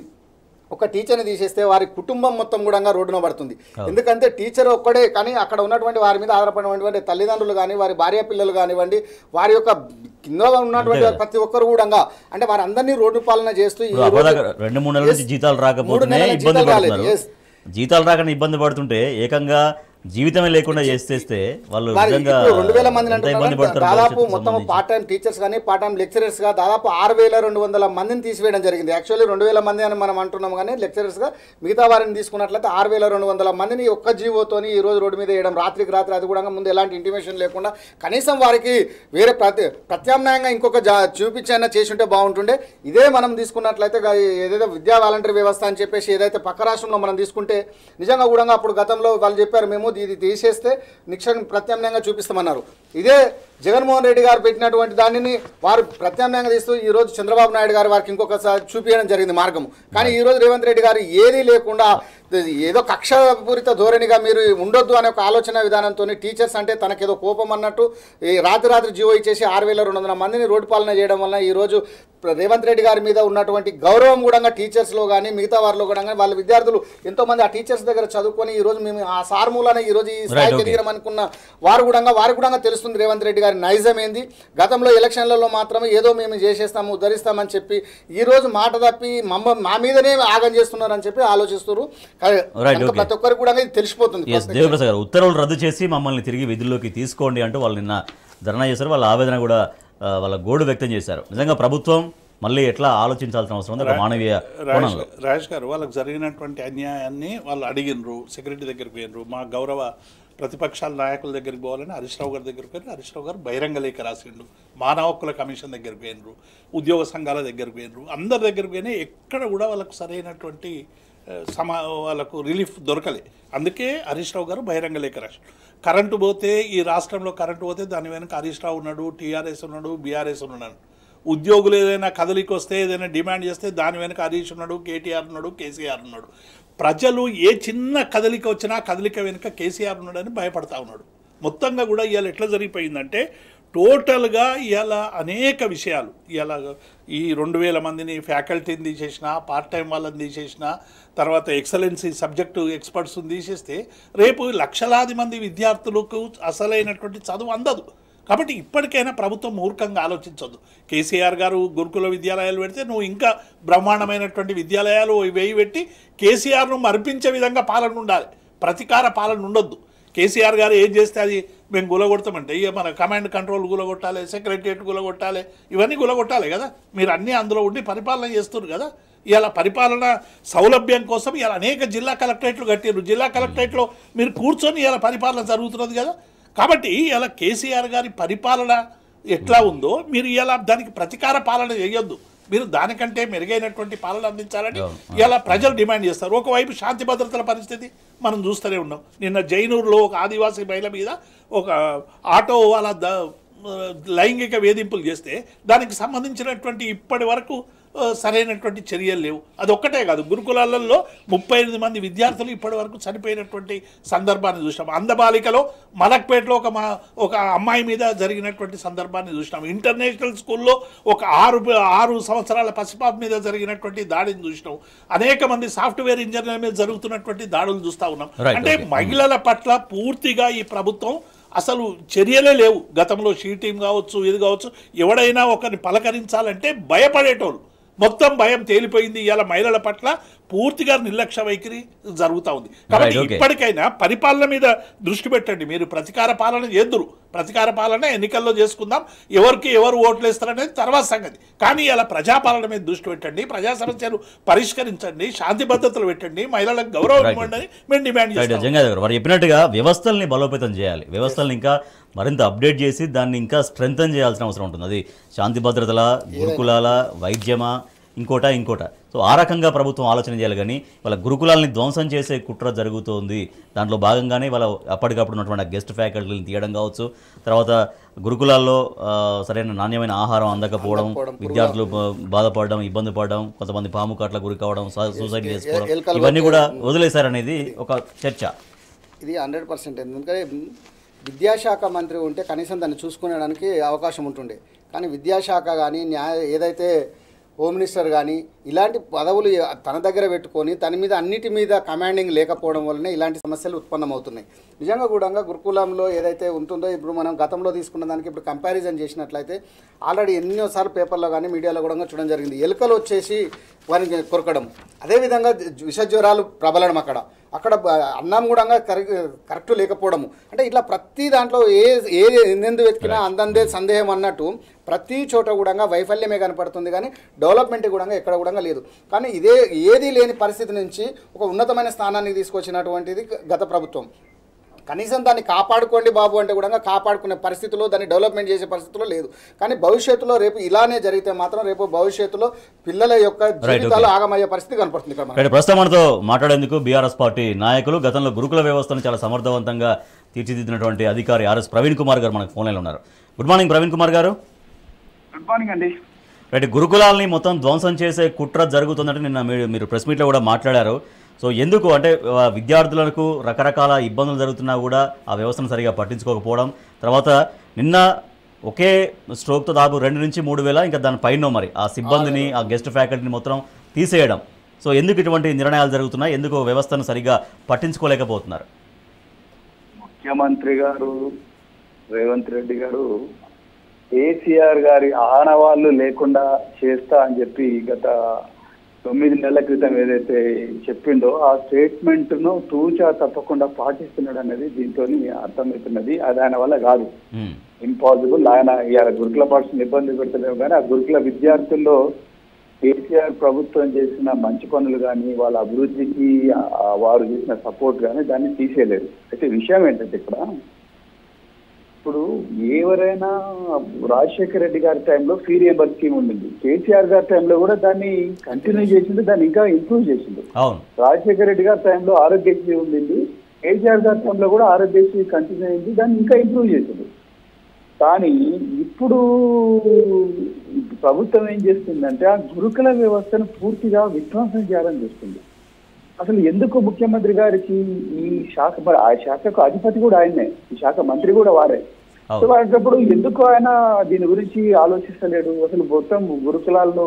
ఒక టీచర్ని తీసేస్తే వారి కుటుంబం మొత్తం కూడా రోడ్డున పడుతుంది. ఎందుకంటే టీచర్ ఒక్కడే కానీ అక్కడ ఉన్నటువంటి వారి మీద ఆధారపడినటువంటి తల్లిదండ్రులు కానీ వారి భార్య పిల్లలు కానివ్వండి వారి యొక్క కింద ఉన్నటువంటి ప్రతి ఒక్కరు కూడా అంటే వారి అందరినీ రోడ్డు పాలన చేస్తూ 2-3 నెలల నుంచి జీతాలు రాకపోతే జీతాలు రాకని ఇబ్బంది పడుతుంటే ఏకంగా జీవితమే లేకుండా చేస్తే వాళ్ళు నిజంగా 2000 మందిని ఎంత ఇబ్బంది అంటున్నారు. పడతారు దాదాపు భవిష్యత్తుకు మొత్తం సంబంధించి. పార్ట్ టైం టీచర్స్ కానీ పార్ట్ టైం లెక్చరర్స్ గా దాదాపు 6200 మందిని తీసివేయడం జరిగింది. యాక్చువల్లీ 2000 మంది అని మనం అంటున్నాం, కానీ లెక్చరర్స్ గా మిగతా వారిని తీసుకున్నట్లయితే 6200 మందిని ఒక్క జీవోతోని ఈ రోజు రోడ్డు మీద వేయడం, రాత్రికి రాత్రి, అది కూడా ముందు ఎలాంటి ఇంటిమేషన్ లేకుండా కనీసం వారికి వేరే ప్రత్యామ్నాయంగా ఇంకొక చూపించైనా చేసి ఉంటే బాగుంటుండే. ఇదే మనం తీసుకున్నట్లయితే ఏదైతే విద్యా వాలంటీర్ వ్యవస్థ అని చెప్పేసి ఏదైతే పక్క రాష్ట్రంలో మనం తీసుకుంటే నిజంగా కూడా అప్పుడు గతంలో వాళ్ళు చెప్పారు మేము ఇది తీసేస్తే నిక్షణ ప్రత్యామ్నాయంగా చూపిస్తామన్నారు. ఇదే జగన్మోహన్ రెడ్డి గారు పెట్టినటువంటి దానిని వారు ప్రత్యామ్నాయంగా తీస్తూ ఈ రోజు చంద్రబాబు నాయుడు గారు వారికి ఇంకొకసారి చూపించడం జరిగింది మార్గం. కానీ ఈ రోజు రేవంత్ రెడ్డి గారు ఏదీ లేకుండా ఏదో కక్షపూరిత ధోరణిగా మీరు ఉండొద్దు అనే ఒక ఆలోచన విధానంతో టీచర్స్ అంటే తనకేదో కోపం అన్నట్టు రాత్రి జీవో ఇచ్చేసి 6200 మందిని రోడ్డు పాలన చేయడం వల్ల ఈరోజు రేవంత్ రెడ్డి గారి మీద ఉన్నటువంటి గౌరవం కూడా టీచర్స్లో కానీ మిగతా వారిలో కూడా కానీ వాళ్ళ విద్యార్థులు ఎంతోమంది ఆ టీచర్స్ దగ్గర చదువుకొని ఈరోజు మేము ఆ సార్మూలనే ఈరోజు ఈ స్థాయికి ఎదిగినాం అనుకున్న వారికి కూడా తెలుస్తుంది రేవంత్ రెడ్డి గారి నైజం ఏంది. గతంలో ఎలక్షన్లలో మాత్రమే ఏదో మేము చేసేస్తాము ఉద్ధరిస్తామని చెప్పి ఈరోజు మాట తప్పి మా మీదనే ఆగం చేస్తున్నారని చెప్పి ఆలోచిస్తున్నారు. ప్రతి ఒక్కరికి కూడా తెలిసిపోతుంది. దేవప్రసాద్ గారు, ఉత్తర్వులు రద్దు చేసి మమ్మల్ని తిరిగి విధుల్లోకి తీసుకోండి అంటూ వాళ్ళు నిన్న ధర్నా చేశారు. వాళ్ళ ఆవేదన కూడా వాళ్ళ గోడు వ్యక్తం చేశారు. నిజంగా ప్రభుత్వం మళ్ళీ ఎట్లా ఆలోచించాల్సిన అవసరం ఉంది ఒక మానవీయ కోణంలో. రాజేష్ గారు, వాళ్ళకి జరిగినటువంటి అన్యాయాన్ని వాళ్ళు అడిగినరు, సెక్రటరీ దగ్గరికి పోయినరు, మా గౌరవ ప్రతిపక్షాల నాయకుల దగ్గరికి పోవాలని హరీష్ రావు గారి దగ్గరికి పోయినారు. హరీష్ రావు గారు బహిరంగ లేఖ రాసిండు. మానవ హక్కుల కమిషన్ దగ్గరికి పోయినరు, ఉద్యోగ సంఘాల దగ్గరికి పోయినరు, అందరి దగ్గరికి పోయినా ఎక్కడ కూడా వాళ్ళకు సరైనటువంటి వాళ్ళకు రిలీఫ్ దొరకలే. అందుకే హరీష్ రావు గారు బహిరంగ లేఖ రాశారు. కరెంటు పోతే ఈ రాష్ట్రంలో కరెంటు పోతే దాని వెనక హరీష్ రావు ఉన్నాడు, టీఆర్ఎస్ ఉన్నాడు, బీఆర్ఎస్ ఉన్నాడు. ఉద్యోగులు ఏదైనా కదలికి వస్తే ఏదైనా డిమాండ్ చేస్తే దాని వెనక హరీష్ ఉన్నాడు, కేటీఆర్ ఉన్నాడు, కేసీఆర్ ఉన్నాడు. ప్రజలు ఏ చిన్న కదలిక వచ్చినా కదలిక వెనుక కేసీఆర్ ఉన్నాడని భయపడతా ఉన్నాడు. మొత్తంగా కూడా ఇవాళ ఎట్లా జరిగిపోయిందంటే టోటల్గా ఇవాళ అనేక విషయాలు ఇవాళ ఈ 2000 మందిని ఫ్యాకల్టీని తీసేసిన, పార్ట్ టైం వాళ్ళని తీసేసిన, తర్వాత ఎక్సలెన్సీ సబ్జెక్టు ఎక్స్పర్ట్స్ని తీసేస్తే రేపు లక్షలాది మంది విద్యార్థులకు అసలైనటువంటి చదువు అందదు. కాబట్టి ఇప్పటికైనా ప్రభుత్వం మూర్ఖంగా ఆలోచించొద్దు. కేసీఆర్ గారు గురుకుల విద్యాలయాలు పెడితే నువ్వు ఇంకా బ్రహ్మాండమైనటువంటి విద్యాలయాలు 1000 పెట్టి కేసీఆర్ను మరిపించే విధంగా పాలన ఉండాలి, ప్రతీకార పాలన ఉండొద్దు. కేసీఆర్ గారు ఏం చేస్తే అది మేము గులగొడతామంటే ఇక మన కమాండ్ కంట్రోల్ గులగొట్టాలి, సెక్రటరియట్ గులగొట్టాలి, ఇవన్నీ గులగొట్టాలి కదా. మీరు అన్నీ అందులో ఉండి పరిపాలన చేస్తున్నారు కదా. ఇలా పరిపాలన సౌలభ్యం కోసం ఇలా అనేక జిల్లా కలెక్టరేట్లు కట్టారు. జిల్లా కలెక్టరేట్లో మీరు కూర్చొని ఇలా పరిపాలన జరుగుతున్నది కదా. కాబట్టి ఇలా కేసీఆర్ గారి పరిపాలన ఎట్లా ఉందో మీరు ఇలా దానికి ప్రతీకార పాలన చేయొద్దు. మీరు దానికంటే మెరుగైనటువంటి పాలన అందించాలని ఇలా ప్రజలు డిమాండ్ చేస్తారు. ఒకవైపు శాంతి భద్రతల పరిస్థితి మనం చూస్తూనే ఉన్నాం. నిన్న జైనూరులో ఒక ఆదివాసీ మహిళ మీద ఒక ఆటో వాళ్ళ లైంగిక వేధింపులు చేస్తే దానికి సంబంధించినటువంటి ఇప్పటి వరకు సరైనటువంటి చర్యలు లేవు. అది ఒక్కటే కాదు, గురుకులాలలో 38 మంది విద్యార్థులు ఇప్పటి వరకు చనిపోయినటువంటి సందర్భాన్ని చూసినాం. అందబాలికలో మలక్పేటలో ఒక అమ్మాయి మీద జరిగినటువంటి సందర్భాన్ని చూసినాం. ఇంటర్నేషనల్ స్కూల్లో ఒక 6 సంవత్సరాల పసిపాప మీద జరిగినటువంటి దాడిని చూసినాం. అనేక మంది సాఫ్ట్వేర్ ఇంజనీర్ల మీద జరుగుతున్నటువంటి దాడులు చూస్తూ ఉన్నాం. అంటే మహిళల పట్ల పూర్తిగా ఈ ప్రభుత్వం అసలు చర్యలే లేవు. గతంలో షీ టీం కావచ్చు, ఇది కావచ్చు, ఎవడైనా ఒకరిని పలకరించాలంటే భయపడేటోళ్ళు. మొత్తం భయం తేలిపోయింది. ఇవాళ మహిళల పట్ల పూర్తిగా నిర్లక్ష్య వైఖరి జరుగుతూ ఉంది. కాబట్టి ఇప్పటికైనా పరిపాలన మీద దృష్టి పెట్టండి. మీరు ప్రతీకార పాలన చేద్దురు, ప్రతీకార పాలన ఎన్నికల్లో చేసుకుందాం, ఎవరికి ఎవరు ఓట్లు వేస్తారనేది తర్వాత సంగతి. కానీ ఇలా ప్రజాపాలన మీద దృష్టి పెట్టండి, ప్రజా సమస్యలు పరిష్కరించండి, శాంతి భద్రతలు పెట్టండి, మహిళలకు గౌరవం ఇవ్వండి అని మేము డిమాండ్ చేస్తాం. వారు చెప్పినట్టుగా వ్యవస్థల్ని బలోపేతం చేయాలి, వ్యవస్థల్ని ఇంకా మరింత అప్డేట్ చేసి దాన్ని ఇంకా స్ట్రెంథన్ చేయాల్సిన అవసరం ఉంటుంది. అది శాంతి భద్రతల, గురుకులాల, వైద్యమా, ఇంకోట. సో ఆ రకంగా ప్రభుత్వం ఆలోచన చేయాలి. కానీ వాళ్ళ గురుకులాలని ధ్వంసం చేసే కుట్ర జరుగుతోంది. దాంట్లో భాగంగానే వాళ్ళ అప్పటికప్పుడు ఉన్నటువంటి గెస్ట్ ఫ్యాకల్టీని తీయడం కావచ్చు, తర్వాత గురుకులాల్లో సరైన నాణ్యమైన ఆహారం అందకపోవడం, విద్యార్థులు బాధపడడం, ఇబ్బంది పడడం, కొంతమంది పాము కాట్ల గురి కావడం, సూసైడ్ చేసుకోవడం, ఇవన్నీ కూడా వదిలేశారనేది ఒక చర్చ. ఇది 100%. ఎందుకంటే విద్యాశాఖ మంత్రి ఉంటే కనీసం దాన్ని చూసుకునేడానికి అవకాశం ఉంటుండే. కానీ విద్యాశాఖ కానీ ఏదైతే హోమ్ మినిస్టర్ కానీ ఇలాంటి పదవులు తన దగ్గర పెట్టుకొని తన మీద అన్నిటి మీద కమాండింగ్ లేకపోవడం వల్లనే ఇలాంటి సమస్యలు ఉత్పన్నమవుతున్నాయి. నిజంగా కూడా గురుకులంలో ఏదైతే ఉంటుందో ఇప్పుడు మనం గతంలో తీసుకున్న దానికి ఇప్పుడు కంపారిజన్ చేసినట్లయితే ఆల్రెడీ ఎన్నోసార్లు పేపర్లో కానీ మీడియాలో కూడా చూడడం జరిగింది. ఎలుకలు వచ్చేసి వారికి కొరకడం, అదేవిధంగా విష జ్వరాలు ప్రబలడం, అక్కడ అన్నం కూడా కరెక్ట్ లేకపోవడము, అంటే ఇట్లా ప్రతి దాంట్లో ఎందెందు వెతికినా అందందే సందేహం అన్నట్టు ప్రతి చోట కూడా వైఫల్యమే కనపడుతుంది, కానీ డెవలప్మెంట్ కూడా ఎక్కడ కూడా లేదు. కానీ ఏది లేని పరిస్థితి నుంచి ఒక ఉన్నతమైన స్థానానికి తీసుకొచ్చినటువంటిది గత ప్రభుత్వం. కనీసం దాన్ని కాపాడుకోండి బాబు అంటే కూడా కాపాడుకునే పరిస్థితిలో, దాన్ని డెవలప్మెంట్ చేసే పరిస్థితిలో లేదు. కానీ భవిష్యత్తులో రేపు ఇలానే జరిగితే మాత్రం రేపు భవిష్యత్తులో పిల్లల యొక్క జీవితాలు ఆగమయ్యే పరిస్థితి కనపడుతుంది. ప్రస్తుతం మనతో మాట్లాడేందుకు బీఆర్ఎస్ పార్టీ నాయకులు, గతంలో గురుకుల వ్యవస్థను చాలా సమర్థవంతంగా తీర్చిదిద్దినటువంటి అధికారి ఆర్ఎస్ ప్రవీణ్ కుమార్ గారు మనకు ఫోన్లో ఉన్నారు. గుడ్ మార్నింగ్ ప్రవీణ్ కుమార్ గారు. గుడ్ మార్నింగ్ అండి. రైట్, గురుకులాలని మొత్తం ధ్వంసం చేసే కుట్ర జరుగుతుందంటే నిన్న మీరు ప్రెస్ మీట్లో కూడా మాట్లాడారు. సో ఎందుకు అంటే విద్యార్థులకు రకరకాల ఇబ్బందులు జరుగుతున్నా కూడా ఆ వ్యవస్థను సరిగా పట్టించుకోకపోవడం, తర్వాత నిన్న ఒకే స్ట్రోక్తో దాదాపు 2 నుంచి 3 వేల ఇంకా దాని పైన మరి ఆ సిబ్బందిని, ఆ గెస్ట్ ఫ్యాకల్టీని మొత్తం తీసేయడం. సో ఎందుకు ఇటువంటి నిర్ణయాలు జరుగుతున్నాయి, ఎందుకు వ్యవస్థను సరిగా పట్టించుకోలేకపోతున్నారు? ముఖ్యమంత్రి గారు రేవంత్ రెడ్డి గారు కేసీఆర్ గారి ఆనవాళ్ళు లేకుండా చేస్తా అని చెప్పి గత 9 నెలల క్రితం ఏదైతే చెప్పిండో ఆ స్టేట్మెంట్ ను తూచా తప్పకుండా పాటిస్తున్నాడు అనేది దీంతో అర్థమవుతున్నది. అది ఆయన వల్ల కాదు, ఇంపాసిబుల్. ఆయన ఇవాళ గురుకుల పాఠశాలను ఇబ్బంది పెడతలేవు, కానీ ఆ గురుకుల విద్యార్థుల్లో కేసీఆర్ ప్రభుత్వం చేసిన మంచి పనులు కానీ వాళ్ళ అభివృద్ధికి వారు చేసిన సపోర్ట్ కానీ దాన్ని తీసేయలేదు. అయితే విషయం ఏంటంటే ఇప్పుడు ఎవరైనా రాజశేఖర రెడ్డి గారి టైంలో ఫీ రియంబర్స్ స్కీమ్ ఉండింది, కేసీఆర్ గారి టైంలో కూడా దాన్ని కంటిన్యూ చేసిండు, దాన్ని ఇంకా ఇంప్రూవ్ చేసిండు. రాజశేఖర రెడ్డి గారి టైంలో ఆరోగ్యశ్రీ ఉండింది, కేసీఆర్ గారి టైంలో కూడా ఆరోగ్యశ్రీ కంటిన్యూ అయింది, దాన్ని ఇంకా ఇంప్రూవ్ చేసిండు. కానీ ఇప్పుడు ప్రభుత్వం ఏం చేస్తుందంటే ఆ గురుకుల వ్యవస్థను పూర్తిగా విధ్వంసం చేయాలని చూస్తుంది. అసలు ఎందుకు ముఖ్యమంత్రి గారికి ఈ శాఖ, మరి ఆ శాఖకు అధిపతి కూడా ఆయనే, ఈ శాఖ మంత్రి కూడా వారే. సో వాటిప్పుడు ఎందుకు ఆయన దీని గురించి ఆలోచిస్తలేడు? అసలు మొత్తం గురుకులాల్లో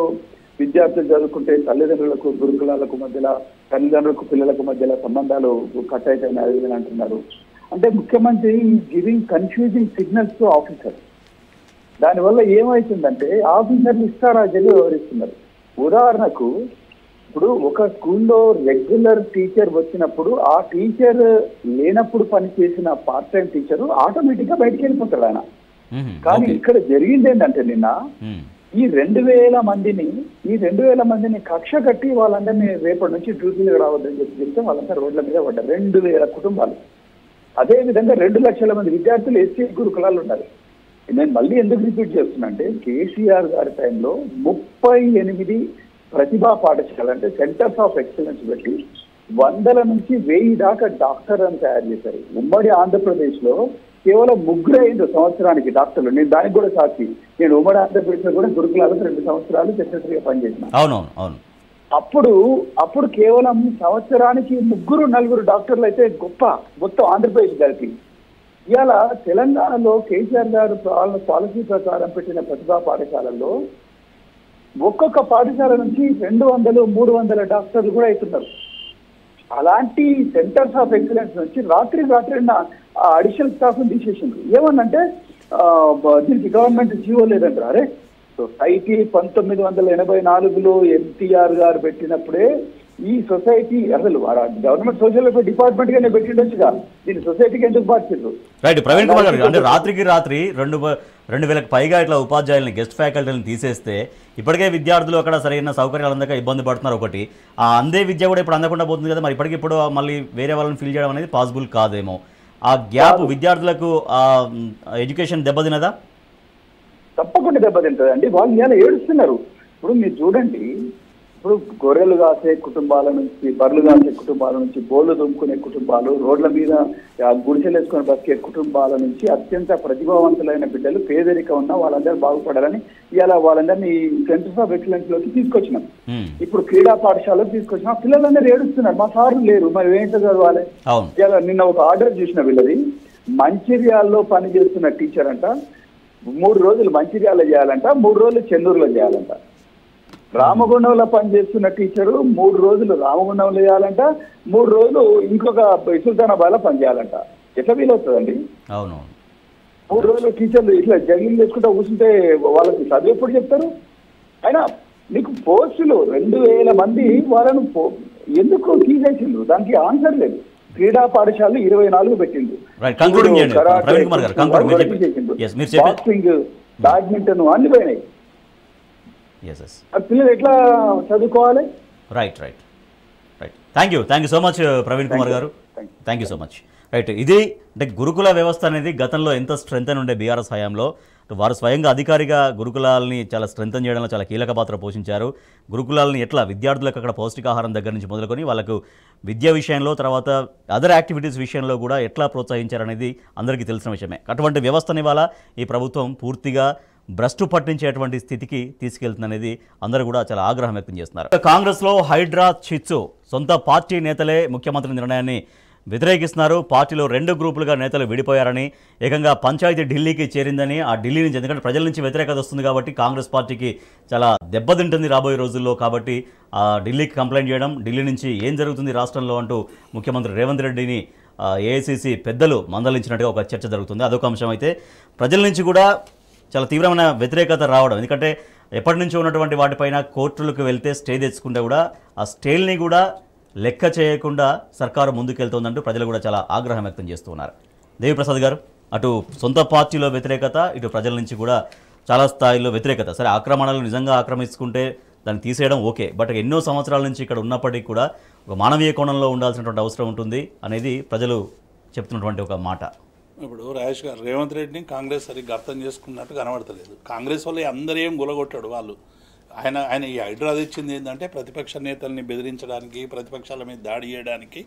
విద్యార్థులు చదువుకుంటే తల్లిదండ్రులకు గురుకులాలకు మధ్యలో, తల్లిదండ్రులకు పిల్లలకు మధ్యలో సంబంధాలు కట్ అవుతాయని అంటున్నారు. అంటే ముఖ్యమంత్రి giving confusing signals to officer. దానివల్ల ఏమవుతుందంటే ఆఫీసర్లు ఇష్టారాజ్యాలు వ్యవహరిస్తున్నారు. ఉదాహరణకు ఇప్పుడు ఒక స్కూల్లో రెగ్యులర్ టీచర్ వచ్చినప్పుడు ఆ టీచర్ లేనప్పుడు పనిచేసిన పార్ట్ టైం టీచర్ ఆటోమేటిక్ గా బయటికి వెళ్ళిపోతాడు ఆయన. కానీ ఇక్కడ జరిగింది ఏంటంటే నిన్న ఈ 2000 మందిని కక్ష కట్టి వాళ్ళందరినీ రేపటి నుంచి డ్యూటీలకు రావద్దని చెప్తే వాళ్ళంతా రోడ్ల మీద పడ్డారు. 2000 కుటుంబాలు. అదే విధంగా 2 లక్షల మంది విద్యార్థులు ఎస్సీ గురుకులాలు ఉన్నారు. నేను మళ్ళీ ఎందుకు రిపీట్ చేస్తున్నా అంటే కేసీఆర్ గారి టైంలో 38 ప్రతిభా పాఠశాల అంటే సెంటర్స్ ఆఫ్ ఎక్సలెన్స్ పెట్టి 100 నుంచి 1000 దాకా డాక్టర్లను తయారు చేశారు. ఉమ్మడి ఆంధ్రప్రదేశ్ లో కేవలం 3 అయింది సంవత్సరానికి డాక్టర్లు. నేను దానికి కూడా సాక్షి. నేను ఉమ్మడి ఆంధ్రప్రదేశ్ లో కూడా గురుకులాలకు 2 సంవత్సరాలు సెక్రటరీగా పనిచేసిన. అప్పుడు కేవలం సంవత్సరానికి 3-4 డాక్టర్లు అయితే గొప్ప మొత్తం ఆంధ్రప్రదేశ్ కలిపి. ఇవాళ తెలంగాణలో కేసీఆర్ గారు పాలసీ ప్రకారం పెట్టిన ప్రతిభా పాఠశాలల్లో ఒక్కొక్క పాఠశాల నుంచి 200-300 డాక్టర్లు కూడా అవుతున్నారు. అలాంటి సెంటర్స్ ఆఫ్ ఎక్సలెన్స్ నుంచి రాత్రి అడిషనల్ స్టాఫ్ తీసేసిండ్రు. ఏమన్నంటే దీనికి గవర్నమెంట్ జీవో లేదంటారు. అరే సొసైటీ 1984లో ఎన్టీఆర్ గారు పెట్టినప్పుడే ఈ సొసైటీ అసలు గవర్నమెంట్ సోషల్ వెల్ఫేర్ డిపార్ట్మెంట్ గానే పెట్టిండొచ్చుగా, దీన్ని సొసైటీకి ఎందుకు మార్చారు? రైట్ ప్రవీణ్ కుమార్ గారు, అంటే రాత్రికి రాత్రి 2,000కు పైగా ఇట్లా ఉపాధ్యాయులని, గెస్ట్ ఫ్యాకల్టీలను తీసేస్తే ఇప్పటికే విద్యార్థులు అక్కడ సరైన సౌకర్యాలు అందక ఇబ్బంది పడుతున్నారు. ఒకటి ఆ అందే విద్య కూడా ఇప్పుడు అందకుండా పోతుంది కదా, మరి ఇప్పటికిప్పుడు మళ్ళీ వేరే వాళ్ళని ఫిల్ చేయడం అనేది పాసిబుల్ కాదేమో. ఆ గ్యాప్ విద్యార్థులకు ఎడ్యుకేషన్ దెబ్బతినదా? తప్పకుండా దెబ్బతింటుంది అండి. వాళ్ళు ఇలా ఏడుస్తున్నారు. ఇప్పుడు మీరు చూడండి, ఇప్పుడు గొర్రెలు కాసే కుటుంబాల నుంచి, బర్రెలు కాసే కుటుంబాల నుంచి, బోళ్లు దుమ్ముకునే కుటుంబాలు, రోడ్ల మీద గుడిసెలు వేసుకొని బతికే కుటుంబాల నుంచి అత్యంత ప్రతిభావంతులైన బిడ్డలు, పేదరికం ఉన్న వాళ్ళందరూ బాగుపడాలని ఇలా వాళ్ళందరినీ సెంటర్స్ ఆఫ్ ఎక్సలెన్స్ లోకి తీసుకొచ్చినాం. ఇప్పుడు క్రీడా పాఠశాలకు తీసుకొచ్చినాం. పిల్లలందరూ ఏడుస్తున్నారు, మా సార్లు లేరు, మరి ఏంటో చదవాలి. ఇలా నిన్న ఒక ఆర్డర్ చూసిన వీళ్ళది, మంచిర్యాలలో పనిచేస్తున్న టీచర్ అంట 3 రోజులు మంచిర్యాల చేయాలంట, 3 రోజులు చెన్నూరులో చేయాలంట. రామగుండంలో పనిచేస్తున్న టీచరు 3 రోజులు రామగుండంలో చేయాలంట, 3 రోజులు ఇంకొక సుల్తానాబాద్లో పనిచేయాలంట. ఎట్లా వీలవుతుందండి? 3 రోజులు టీచర్లు ఇట్లా జగిలు చేసుకుంటూ కూర్చుంటే వాళ్ళకి చదువు ఎప్పుడు చెప్తారు? అయినా మీకు పోస్టులు 2000 మంది వాళ్ళను ఎందుకు తీసేసిండ్రు? దానికి ఆన్సర్ లేదు. క్రీడా పాఠశాలలు 24 పెట్టిండ్రు. బాక్సింగ్, బ్యాడ్మింటన్ అన్ని పోయినాయి. పిల్లలు ఎట్లా చదువుకోవాలి? Right. Thank you so much Praveen Kumar garu. Thank you so much. Right, ఇది అంటే గురుకుల వ్యవస్థ అనేది గతంలో ఎంత స్ట్రెంగ్ ఉండే బీఆర్ఎస్ హయాంలో వారు స్వయంగా అధికారిగా గురుకులాలని చాలా స్ట్రెంగ్ చేయడంలో చాలా కీలక పాత్ర పోషించారు. గురుకులాలని ఎట్లా విద్యార్థులకు అక్కడ పౌష్టికాహారం దగ్గర నుంచి మొదలుకొని వాళ్ళకు విద్య విషయంలో తర్వాత అదర్ యాక్టివిటీస్ విషయంలో కూడా ఎట్లా ప్రోత్సహించారనేది అందరికీ తెలిసిన విషయమే. అటువంటి వ్యవస్థని ఇవాళ ఈ ప్రభుత్వం పూర్తిగా భ్రష్టు పట్టించేటువంటి స్థితికి తీసుకెళ్తుందనేది అందరూ కూడా చాలా ఆగ్రహం వ్యక్తం చేస్తున్నారు. కాంగ్రెస్లో హైడ్రా చిచ్చు, సొంత పార్టీ నేతలే ముఖ్యమంత్రి నిర్ణయాన్ని వ్యతిరేకిస్తున్నారు. పార్టీలో 2 గ్రూపులుగా నేతలు విడిపోయారని, ఏకంగా పంచాయతీ ఢిల్లీకి చేరిందని, ఆ ఢిల్లీ నుంచి ఎందుకంటే ప్రజల నుంచి వ్యతిరేకత వస్తుంది కాబట్టి కాంగ్రెస్ పార్టీకి చాలా దెబ్బతింటుంది రాబోయే రోజుల్లో, కాబట్టి ఆ ఢిల్లీకి కంప్లైంట్ చేయడం, ఢిల్లీ నుంచి ఏం జరుగుతుంది రాష్ట్రంలో అంటూ ముఖ్యమంత్రి రేవంత్ రెడ్డిని ఏఐసీసీ పెద్దలు మందలించినట్టుగా ఒక చర్చ జరుగుతుంది. అదొక అంశం. అయితే ప్రజల నుంచి కూడా చాలా తీవ్రమైన వ్యతిరేకత రావడం, ఎందుకంటే ఎప్పటి నుంచో ఉన్నటువంటి వాటిపైన కోర్టులకు వెళ్తే స్టే తెచ్చుకుంటే కూడా ఆ స్టేల్ని కూడా లెక్క చేయకుండా సర్కారు ముందుకెళ్తోందంటూ ప్రజలు కూడా చాలా ఆగ్రహం వ్యక్తం చేస్తున్నారు. దేవిప్రసాద్ గారు, అటు సొంత పార్టీలో వ్యతిరేకత, ఇటు ప్రజల నుంచి కూడా చాలా స్థాయిలో వ్యతిరేకత. సరే, ఆక్రమణలు నిజంగా ఆక్రమించుకుంటే దాన్ని తీసేయడం ఓకే, బట్ ఎన్నో సంవత్సరాల నుంచి ఇక్కడ ఉన్నప్పటికీ కూడా ఒక మానవీయ కోణంలో ఉండాల్సినటువంటి అవసరం ఉంటుంది అనేది ప్రజలు చెప్తున్నటువంటి ఒక మాట. ఇప్పుడు రాజేష్ గారు, రేవంత్ రెడ్డిని కాంగ్రెస్ సరిగ్గా అర్థం చేసుకున్నట్టు కనబడతలేదు. కాంగ్రెస్ వాళ్ళు అందరూ ఏం గులగొట్టాడు వాళ్ళు. ఆయన ఈ హైడ్రా తెచ్చింది ఏంటంటే ప్రతిపక్ష నేతల్ని బెదిరించడానికి, ప్రతిపక్షాల మీద దాడి చేయడానికి,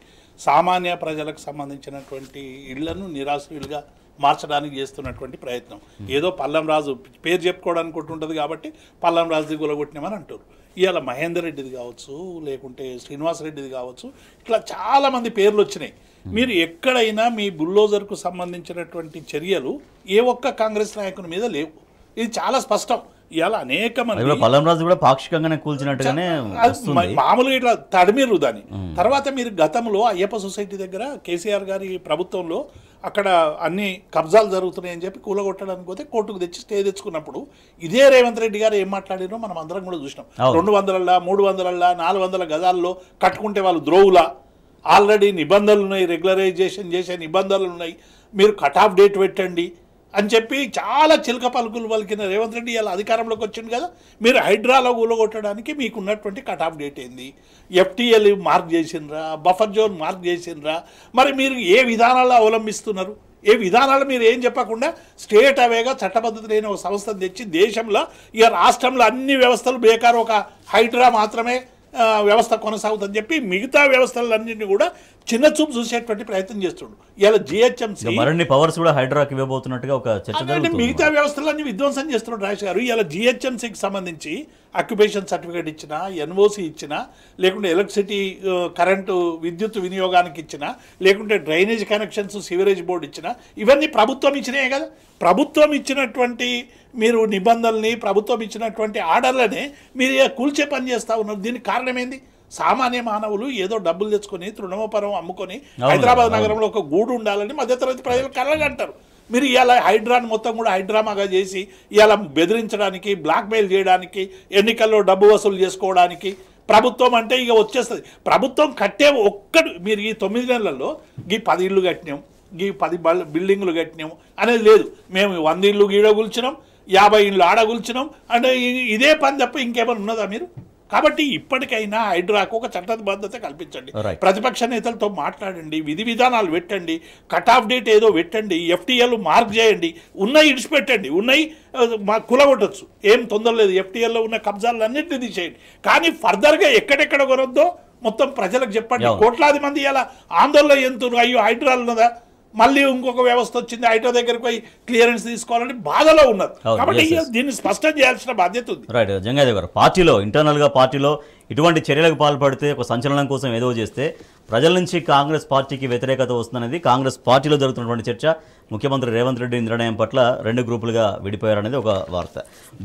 సామాన్య ప్రజలకు సంబంధించినటువంటి ఇళ్లను నిరాశ్రయులుగా మార్చడానికి చేస్తున్నటువంటి ప్రయత్నం. ఏదో పల్లం రాజు పేరు చెప్పుకోవడానికి ఉంటుంది కాబట్టి పల్లం రాజుది గులగొట్టినామని అంటారు. ఇవాళ మహేందర్ రెడ్డిది కావచ్చు, లేకుంటే శ్రీనివాసరెడ్డిది కావచ్చు, ఇట్లా చాలామంది పేర్లు వచ్చినాయి. మీరు ఎక్కడైనా మీ బుల్డోజర్కు సంబంధించినటువంటి చర్యలు ఏ ఒక్క కాంగ్రెస్ నాయకుని మీద లేవు. ఇది చాలా స్పష్టం. ఇవాళ అనేక మంది పల్లంరాజు కూడా పాక్షికంగానే కూల్చినట్టుగానే మామూలుగా ఇట్లా తడిమిర్రు దాన్ని. తర్వాత మీరు గతంలో అయ్యప్ప సొసైటీ దగ్గర కేసీఆర్ గారి ప్రభుత్వంలో అక్కడ అన్ని కబ్జాలు జరుగుతున్నాయని చెప్పి కూలగొట్టడానికి పోతే కోర్టుకు తెచ్చి స్టే తెచ్చుకున్నప్పుడు ఇదే రేవంత్ రెడ్డి గారు ఏం మాట్లాడారో మనం అందరం కూడా చూసినాం. 200, 300, 400 గజాల్లో కట్టుకుంటే వాళ్ళు ద్రోవులా, ఆల్రెడీ నిబంధనలు ఉన్నాయి, రెగ్యులరైజేషన్ చేసే నిబంధనలు ఉన్నాయి, మీరు కట్ ఆఫ్ డేట్ పెట్టండి అని చెప్పి చాలా చిలక పలుకులు పలికిన రేవంత్ రెడ్డి ఇలా అధికారంలోకి వచ్చింది కదా. మీరు హైడ్రాలో కూలగొట్టడానికి మీకు ఉన్నటువంటి కట్ ఆఫ్ డేట్ ఏంది? ఎఫ్టీఎల్ మార్క్ చేసినరా, బఫర్ జోన్ మార్క్ చేసినరా? మరి మీరు ఏ విధానాలు అవలంబిస్తున్నారు? ఏ విధానాలు మీరు ఏం చెప్పకుండా స్టేట్ అవేగా చట్టబద్ధత లేని ఒక సంస్థను తెచ్చి దేశంలో ఇక రాష్ట్రంలో అన్ని వ్యవస్థలు బేకారు, ఒక హైడ్రా మాత్రమే వ్యవస్థ కొనసాగుతుందని చెప్పి మిగతా వ్యవస్థలన్నింటినీ కూడా చిన్న చూపు చూసేటువంటి ప్రయత్నం చేస్తుండు. ఇలా జిహెచ్ఎంసీ మరిన్ని పవర్స్ కూడా హైడ్రాకి ఇవ్వబోతున్నట్టుగా ఒక చర్చ జరుగుతుంది. మిగతా వ్యవస్థలన్నీ విధ్వంసం చేస్తున్నాడు రాజేష్ గారు. ఇలా జిహెచ్ఎంసీకి సంబంధించి అక్యుపేషన్ సర్టిఫికేట్ ఇచ్చినా, ఎన్ఓసి ఇచ్చినా, లేకుంటే ఎలక్ట్రిసిటీ కరెంటు విద్యుత్ వినియోగానికి ఇచ్చినా, లేకుంటే డ్రైనేజ్ కనెక్షన్స్ సివరేజ్ బోర్డు ఇచ్చినా, ఇవన్నీ ప్రభుత్వం ఇచ్చినాయే కదా. ప్రభుత్వం ఇచ్చినటువంటి మీరు నిబంధనల్ని, ప్రభుత్వం ఇచ్చినటువంటి ఆర్డర్లనే మీరు కూల్చే పని చేస్తూ ఉన్నారు. దీనికి కారణం ఏంది? సామాన్య మానవులు ఏదో డబ్బులు తెచ్చుకొని తృణమోపరం అమ్ముకొని హైదరాబాద్ నగరంలో ఒక గూడు ఉండాలని మధ్యతరగతి ప్రజలు కలగంటారు. మీరు ఇవాళ హైడ్రాని మొత్తం కూడా హైడ్రామాగా చేసి ఇవాళ బెదిరించడానికి, బ్లాక్మెయిల్ చేయడానికి, ఎన్నికల్లో డబ్బు వసూలు చేసుకోవడానికి ప్రభుత్వం అంటే ఇక వచ్చేస్తుంది. ప్రభుత్వం కట్టే మీరు ఈ 9 నెలల్లో ఈ 10 ఇళ్ళు కట్టినాం, ఈ 10 బిల్డింగులు కట్టినాం అనేది లేదు. మేము 100 ఇళ్ళు గీడ కూల్చినాం, 50 ఇళ్ళు ఆడ కూల్చినాం అంటే ఇదే పని తప్ప ఇంకేమైనా ఉన్నదా మీరు? కాబట్టి ఇప్పటికైనా హైడ్రాకు ఒక చట్టబద్ధత కల్పించండి, ప్రతిపక్ష నేతలతో మాట్లాడండి, విధి విధానాలు పెట్టండి, కట్ ఆఫ్ డేట్ ఏదో పెట్టండి, ఎఫ్టీఎల్ మార్క్ చేయండి, ఉన్నాయి ఇడిచిపెట్టండి, ఉన్నాయి కులగొట్టచ్చు, ఏం తొందర లేదు. ఎఫ్టీఎల్లో ఉన్న కబ్జాలు అన్నింటినీ తీసేయండి. కానీ ఫర్దర్గా ఎక్కడెక్కడ కొనొద్దో మొత్తం ప్రజలకు చెప్పండి. కోట్లాది మంది ఇలా ఆందోళన ఎంతున్నారు, అయ్యో హైడ్రాలు ఉన్నదా, మళ్ళీ ఇంకొక వ్యవస్థ వచ్చింది, హైడ్రా దగ్గరికి పోయి క్లియరెన్స్ తీసుకోవాలని బాధలో ఉన్నారు. కాబట్టి దీన్ని స్పష్టం చేయాల్సిన బాధ్యత ఉంది. రైట్, జంగాదేవ్ గారు, పార్టీలో ఇంటర్నల్గా పార్టీలో ఇటువంటి చర్యలకు పాల్పడితే, ఒక సంచలనం కోసం ఏదో చేస్తే ప్రజల నుంచి కాంగ్రెస్ పార్టీకి వ్యతిరేకత వస్తుందనేది కాంగ్రెస్ పార్టీలో జరుగుతున్నటువంటి చర్చ. ముఖ్యమంత్రి రేవంత్ రెడ్డి నిర్ణయం పట్ల 2 గ్రూపులుగా విడిపోయారనేది ఒక వార్త.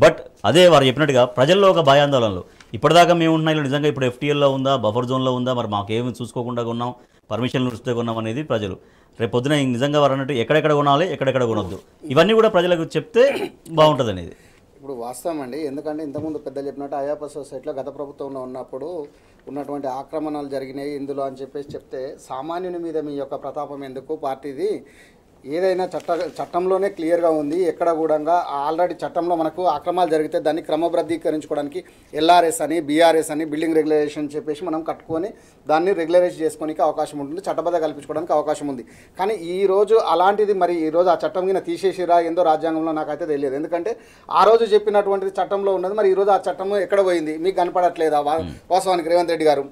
బట్ అదే వారు చెప్పినట్టుగా ప్రజల్లో ఒక భయాందోళనలు, ఇప్పటిదాకా మేము ఉన్న ఇల్లు నిజంగా ఇప్పుడు ఎఫ్టీఎల్లో ఉందా, బఫర్ జోన్లో ఉందా, మరి మాకేమి చూసుకోకుండా ఉన్నాం, పర్మిషన్లు ఇస్తే కొన్నాం అనేది ప్రజలు. రేపు పొద్దున నిజంగా వారు అన్నట్టు ఎక్కడెక్కడ కొనాలి, ఎక్కడెక్కడ కొనొద్దు, ఇవన్నీ కూడా ప్రజలకు చెప్తే బాగుంటుంది అనేది ఇప్పుడు వాస్తవం అండి. ఎందుకంటే ఇంతకుముందు పెద్దలు చెప్పినట్టు అయ్యప్ప సొసైటీలో గత ప్రభుత్వంలో ఉన్నప్పుడు ఉన్నటువంటి ఆక్రమణలు జరిగినాయి ఇందులో అని చెప్పేసి చెప్తే సామాన్యుని మీద మీ యొక్క ప్రతాపం ఎందుకు? పార్టీది ఏదైనా చట్టంలోనే క్లియర్గా ఉంది. ఎక్కడ కూడా ఆల్రెడీ చట్టంలో మనకు అక్రమాలు జరిగితే దాన్ని క్రమబద్ధీకరించుకోవడానికి ఎల్ఆర్ఎస్ అని, బీఆర్ఎస్ అని, బిల్డింగ్ రెగ్యులేషన్ చెప్పేసి మనం కట్టుకొని దాన్ని రెగ్యులరైజ్ చేసుకోవడానికి అవకాశం ఉంటుంది, చట్టబద్ధ కల్పించుకోవడానికి అవకాశం ఉంది. కానీ ఈరోజు అలాంటిది మరి ఈరోజు ఆ చట్టం కింద తీసేసిరా ఏందో రాజ్యాంగంలో నాకైతే తెలియదు. ఎందుకంటే ఆ రోజు చెప్పినటువంటిది చట్టంలో ఉన్నది, మరి ఈరోజు ఆ చట్టం ఎక్కడ పోయింది మీకు కనపడట్లేదా వాస్తవానికి రేవంత్ రెడ్డి గారు?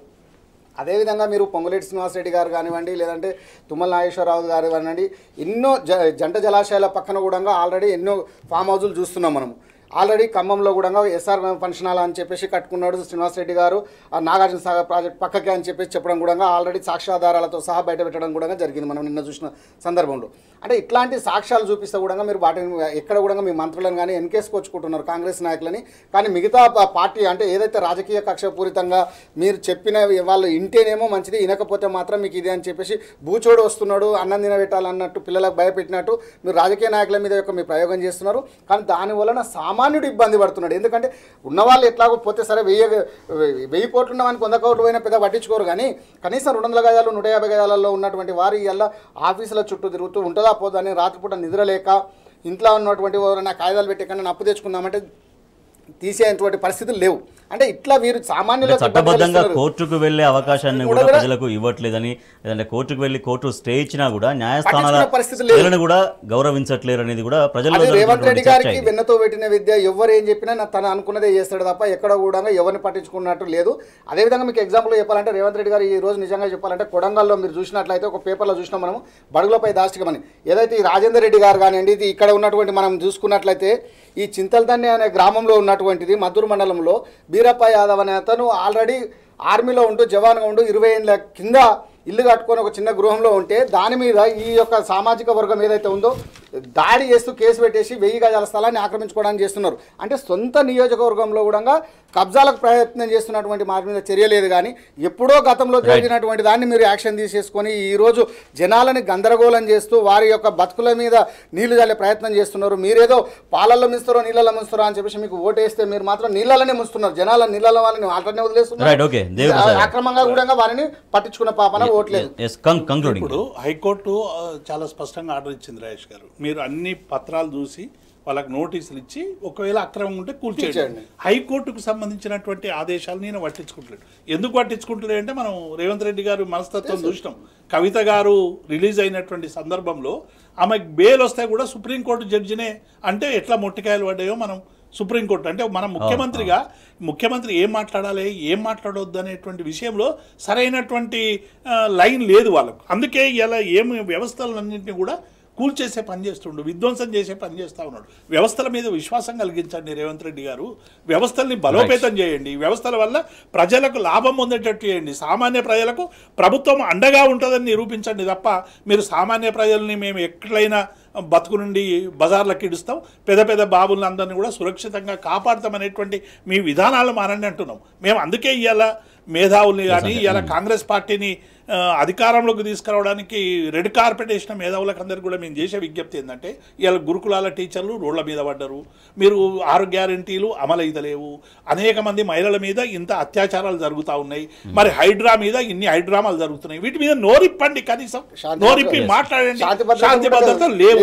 అదేవిధంగా మీరు పొంగులేటి శ్రీనివాసరెడ్డి గారు కానివ్వండి, లేదంటే తుమ్మల నాగేశ్వరరావు గారు కానివ్వండి, ఎన్నో జంట జలాశయాల పక్కన కూడా ఆల్రెడీ ఎన్నో ఫామ్ హౌజులు చూస్తున్నాం మనము. ఆల్రెడీ ఖమ్మంలో కూడా ఎస్ఆర్ ఫంక్షన్ హాల్ అని చెప్పేసి కట్టుకున్నాడు శ్రీనివాసరెడ్డి గారు. ఆ నాగార్జున సాగర్ ప్రాజెక్ట్ పక్కకే అని చెప్పేసి చెప్పడం కూడా ఆల్రెడీ సాక్ష్యాధారాలతో సహా బయట పెట్టడం కూడా జరిగింది మనం నిన్న చూసిన సందర్భంలో. అంటే ఇట్లాంటి సాక్ష్యాలు చూపిస్తే కూడా మీరు వాటిని ఎక్కడ కూడా మీ మంత్రులను కానీ ఎన్కేసుకొచ్చుకుంటున్నారు కాంగ్రెస్ నాయకులని. కానీ మిగతా పార్టీ అంటే ఏదైతే రాజకీయ కక్షపూరితంగా మీరు చెప్పిన వాళ్ళు ఇంటేనేమో మంచిది, వినకపోతే మాత్రం మీకు ఇదే అని చెప్పేసి బూచోడు వస్తున్నాడు, అన్నం తినబెట్టాలన్నట్టు పిల్లలకు భయపెట్టినట్టు మీరు రాజకీయ నాయకుల మీద యొక్క మీ ప్రయోగం చేస్తున్నారు. కానీ దానివలన సామాన్యుడు ఇబ్బంది పడుతున్నాడు. ఎందుకంటే ఉన్నవాళ్ళు ఎట్లాగో పోతే సరే 1000 కోట్లు ఉన్నవానికి 100 కోట్లు పోయినా పెద్ద పట్టించుకోరు. కానీ కనీసం 200 గజాలు 150 గజాలలో ఉన్నటువంటి వారు ఇలా ఆఫీసుల చుట్టూ తిరుగుతూ ఉంటుందా పోదని రాత్రిపూట నిద్రలేక ఇంట్లో ఉన్నటువంటి ఎవరైనా కాగితాలు పెట్టి కన్నా అప్పు తెచ్చుకుందామంటే తీసేటువంటి పరిస్థితులు లేవు. అంటే ఇట్లా వీరు సామాన్యులు చట్టబద్ధంగా కోర్టుకు వెళ్లే అవకాశాన్ని కూడా ప్రజలకు ఇవ్వట్లేదని, లేదంటే కోర్టుకు వెళ్లి కోర్టు స్టే ఇచ్చినా కూడా న్యాయస్థానాలను కూడా గౌరవించట్లేరు అనేది కూడా ప్రజలు. రేవంత్ రెడ్డి గారికి వెన్నతో పెట్టిన విద్య ఎవరు ఏం చెప్పినా తను అనుకున్నదే చేస్తాడు తప్ప ఎక్కడ కూడా ఎవరిని పట్టించుకున్నట్టు లేదు. అదేవిధంగా మీకు ఎగ్జాంపుల్ చెప్పాలంటే రేవంత్ రెడ్డి గారు ఈ రోజు నిజంగా చెప్పాలంటే కొడంగల్లో మీరు చూసినట్లయితే ఒక పేపర్లో చూసినాం మనము, బడుగులపై దాష్టికమని. ఏదైతే ఈ రాజేందర్ రెడ్డి గారు కానివ్వండి, ఇది ఇక్కడ ఉన్నటువంటి మనం చూసుకున్నట్లయితే ఈ చింతలదన్ని అనే గ్రామంలో ఉన్నటువంటిది మద్దూరు మండలంలో బీరప్ప యాదవ్ అనే అతను ఆల్రెడీ ఆర్మీలో ఉంటూ జవాన్గా ఉంటూ 20 ఏళ్ళ కింద ఇల్లు కట్టుకొని ఒక చిన్న గృహంలో ఉంటే దాని మీద ఈ యొక్క సామాజిక వర్గం ఏదైతే ఉందో దాడి చేస్తూ కేసు పెట్టేసి 1000 గజాల స్థలాన్ని ఆక్రమించుకోవడానికి చేస్తున్నారు. అంటే సొంత నియోజకవర్గంలో కూడా కబ్జాలకు ప్రయత్నం చేస్తున్నటువంటి వారి మీద చర్య లేదు. కానీ ఎప్పుడో గతంలో జరిగినటువంటి దాన్ని మీరు యాక్షన్ తీసేసుకొని ఈరోజు జనాలని గందరగోళం చేస్తూ వారి యొక్క బతుకుల మీద నీళ్లు చల్లే ప్రయత్నం చేస్తున్నారు. మీరేదో పాలల్లో ముంస్తారో నీళ్ళలో ముంస్తారో అని చెప్పేసి మీకు ఓటేస్తే మీరు మాత్రం నీళ్ళలోనే ముంస్తున్నారు. జనాల నీళ్ళ వాళ్ళని ఆల్రెడీ వదిలేస్తున్నారు. అక్రమంగా కూడా వారిని పట్టించుకున్న పాపన ఓట్లేదు. ఇప్పుడు హైకోర్టు చాలా స్పష్టంగా ఆర్డర్ ఇచ్చింది రాజేష్ గారు, మీరు అన్ని పత్రాలు చూసి వాళ్ళకి నోటీసులు ఇచ్చి ఒకవేళ అక్రమం ఉంటే కూల్చేయండి. హైకోర్టుకు సంబంధించినటువంటి ఆదేశాలు నేను పట్టించుకుంటలేడు. ఎందుకు పట్టించుకుంటలేదు అంటే మనం రేవంత్ రెడ్డి గారు మనస్తత్వం చూసినాం. కవిత గారు రిలీజ్ అయినటువంటి సందర్భంలో ఆమెకు బెయిల్ వస్తే కూడా సుప్రీంకోర్టు జడ్జినే అంటే ఎట్లా మొట్టికాయలు పడ్డాయో మనం సుప్రీంకోర్టు అంటే మన ముఖ్యమంత్రిగా ముఖ్యమంత్రి ఏం మాట్లాడాలి ఏం మాట్లాడవద్దు అనేటువంటి విషయంలో సరైనటువంటి లైన్ లేదు వాళ్ళకు. అందుకే ఇలా ఏమి వ్యవస్థలన్నింటినీ కూడా కూల్చేసే పని చేస్తుండు, విధ్వంసం చేసే పని చేస్తూ ఉన్నాడు. వ్యవస్థల మీద విశ్వాసం కలిగించండి రేవంత్ రెడ్డి గారు, వ్యవస్థల్ని బలోపేతం చేయండి, వ్యవస్థల వల్ల ప్రజలకు లాభం పొందేటట్టు చేయండి, సామాన్య ప్రజలకు ప్రభుత్వం అండగా ఉంటుందని నిరూపించండి తప్ప మీరు సామాన్య ప్రజల్ని మేము ఎట్లయినా బతుకు నుండి బజార్లకు ఇడుస్తాం, పెద్ద పెద్ద బాబులను అందరినీ కూడా సురక్షితంగా కాపాడుతామనేటువంటి మీ విధానాలు మారండి అంటున్నాం మేము. అందుకే ఇవాళ మేధావుల్ని కానీ ఇవాళ కాంగ్రెస్ పార్టీని అధికారంలోకి తీసుకురావడానికి రెడ్ కార్పెట్ వేసిన మేధావులకు అందరికీ కూడా మేము చేసే విజ్ఞప్తి ఏంటంటే ఇవాళ గురుకులాల టీచర్లు రోడ్ల మీద పడ్డారు, మీరు 6 గ్యారంటీలు అమలైతలేవు, అనేక మంది మహిళల మీద ఇంత అత్యాచారాలు జరుగుతూ ఉన్నాయి, మరి హైడ్రా మీద ఇన్ని హైడ్రామాలు జరుగుతున్నాయి, వీటి మీద నోరిప్పండి, కనీసం నోరిప్పి మాట్లాడండి. శాంతి భద్రతలు లేవు,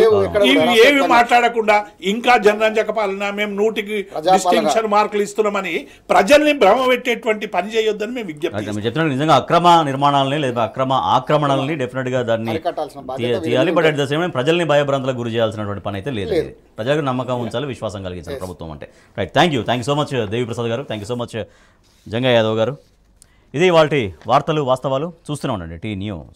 ఇవి ఏవి మాట్లాడకుండా ఇంకా జనరంజక పాలన మేము 100కి డిస్టింక్షన్ మార్కులు ఇస్తున్నామని ప్రజల్ని భ్రమ పెట్టేటువంటి పని చేయొద్దని మేము విజ్ఞప్తి. నిజంగా అక్రమ నిర్మాణాలని లేదా అక్రమ ఆక్రమణల్ని డెఫినెట్ గా దాన్ని తీయాలి. But at the same time ప్రజల్ని భయభ్రాంతులకు గురి చేయాల్సినటువంటి పని అయితే లేదు. ప్రజలకు నమ్మకం ఉంచాలి, విశ్వాసం కలిగించాలి ప్రభుత్వం అంటే. Right, thank you so much Devi Prasad garu, thank you so much Jangaiah Yadav garu. ఇది ఇవాల్టి వార్తలు వాస్తవాలు. చూస్తూనే ఉండండి టీ న్యూస్.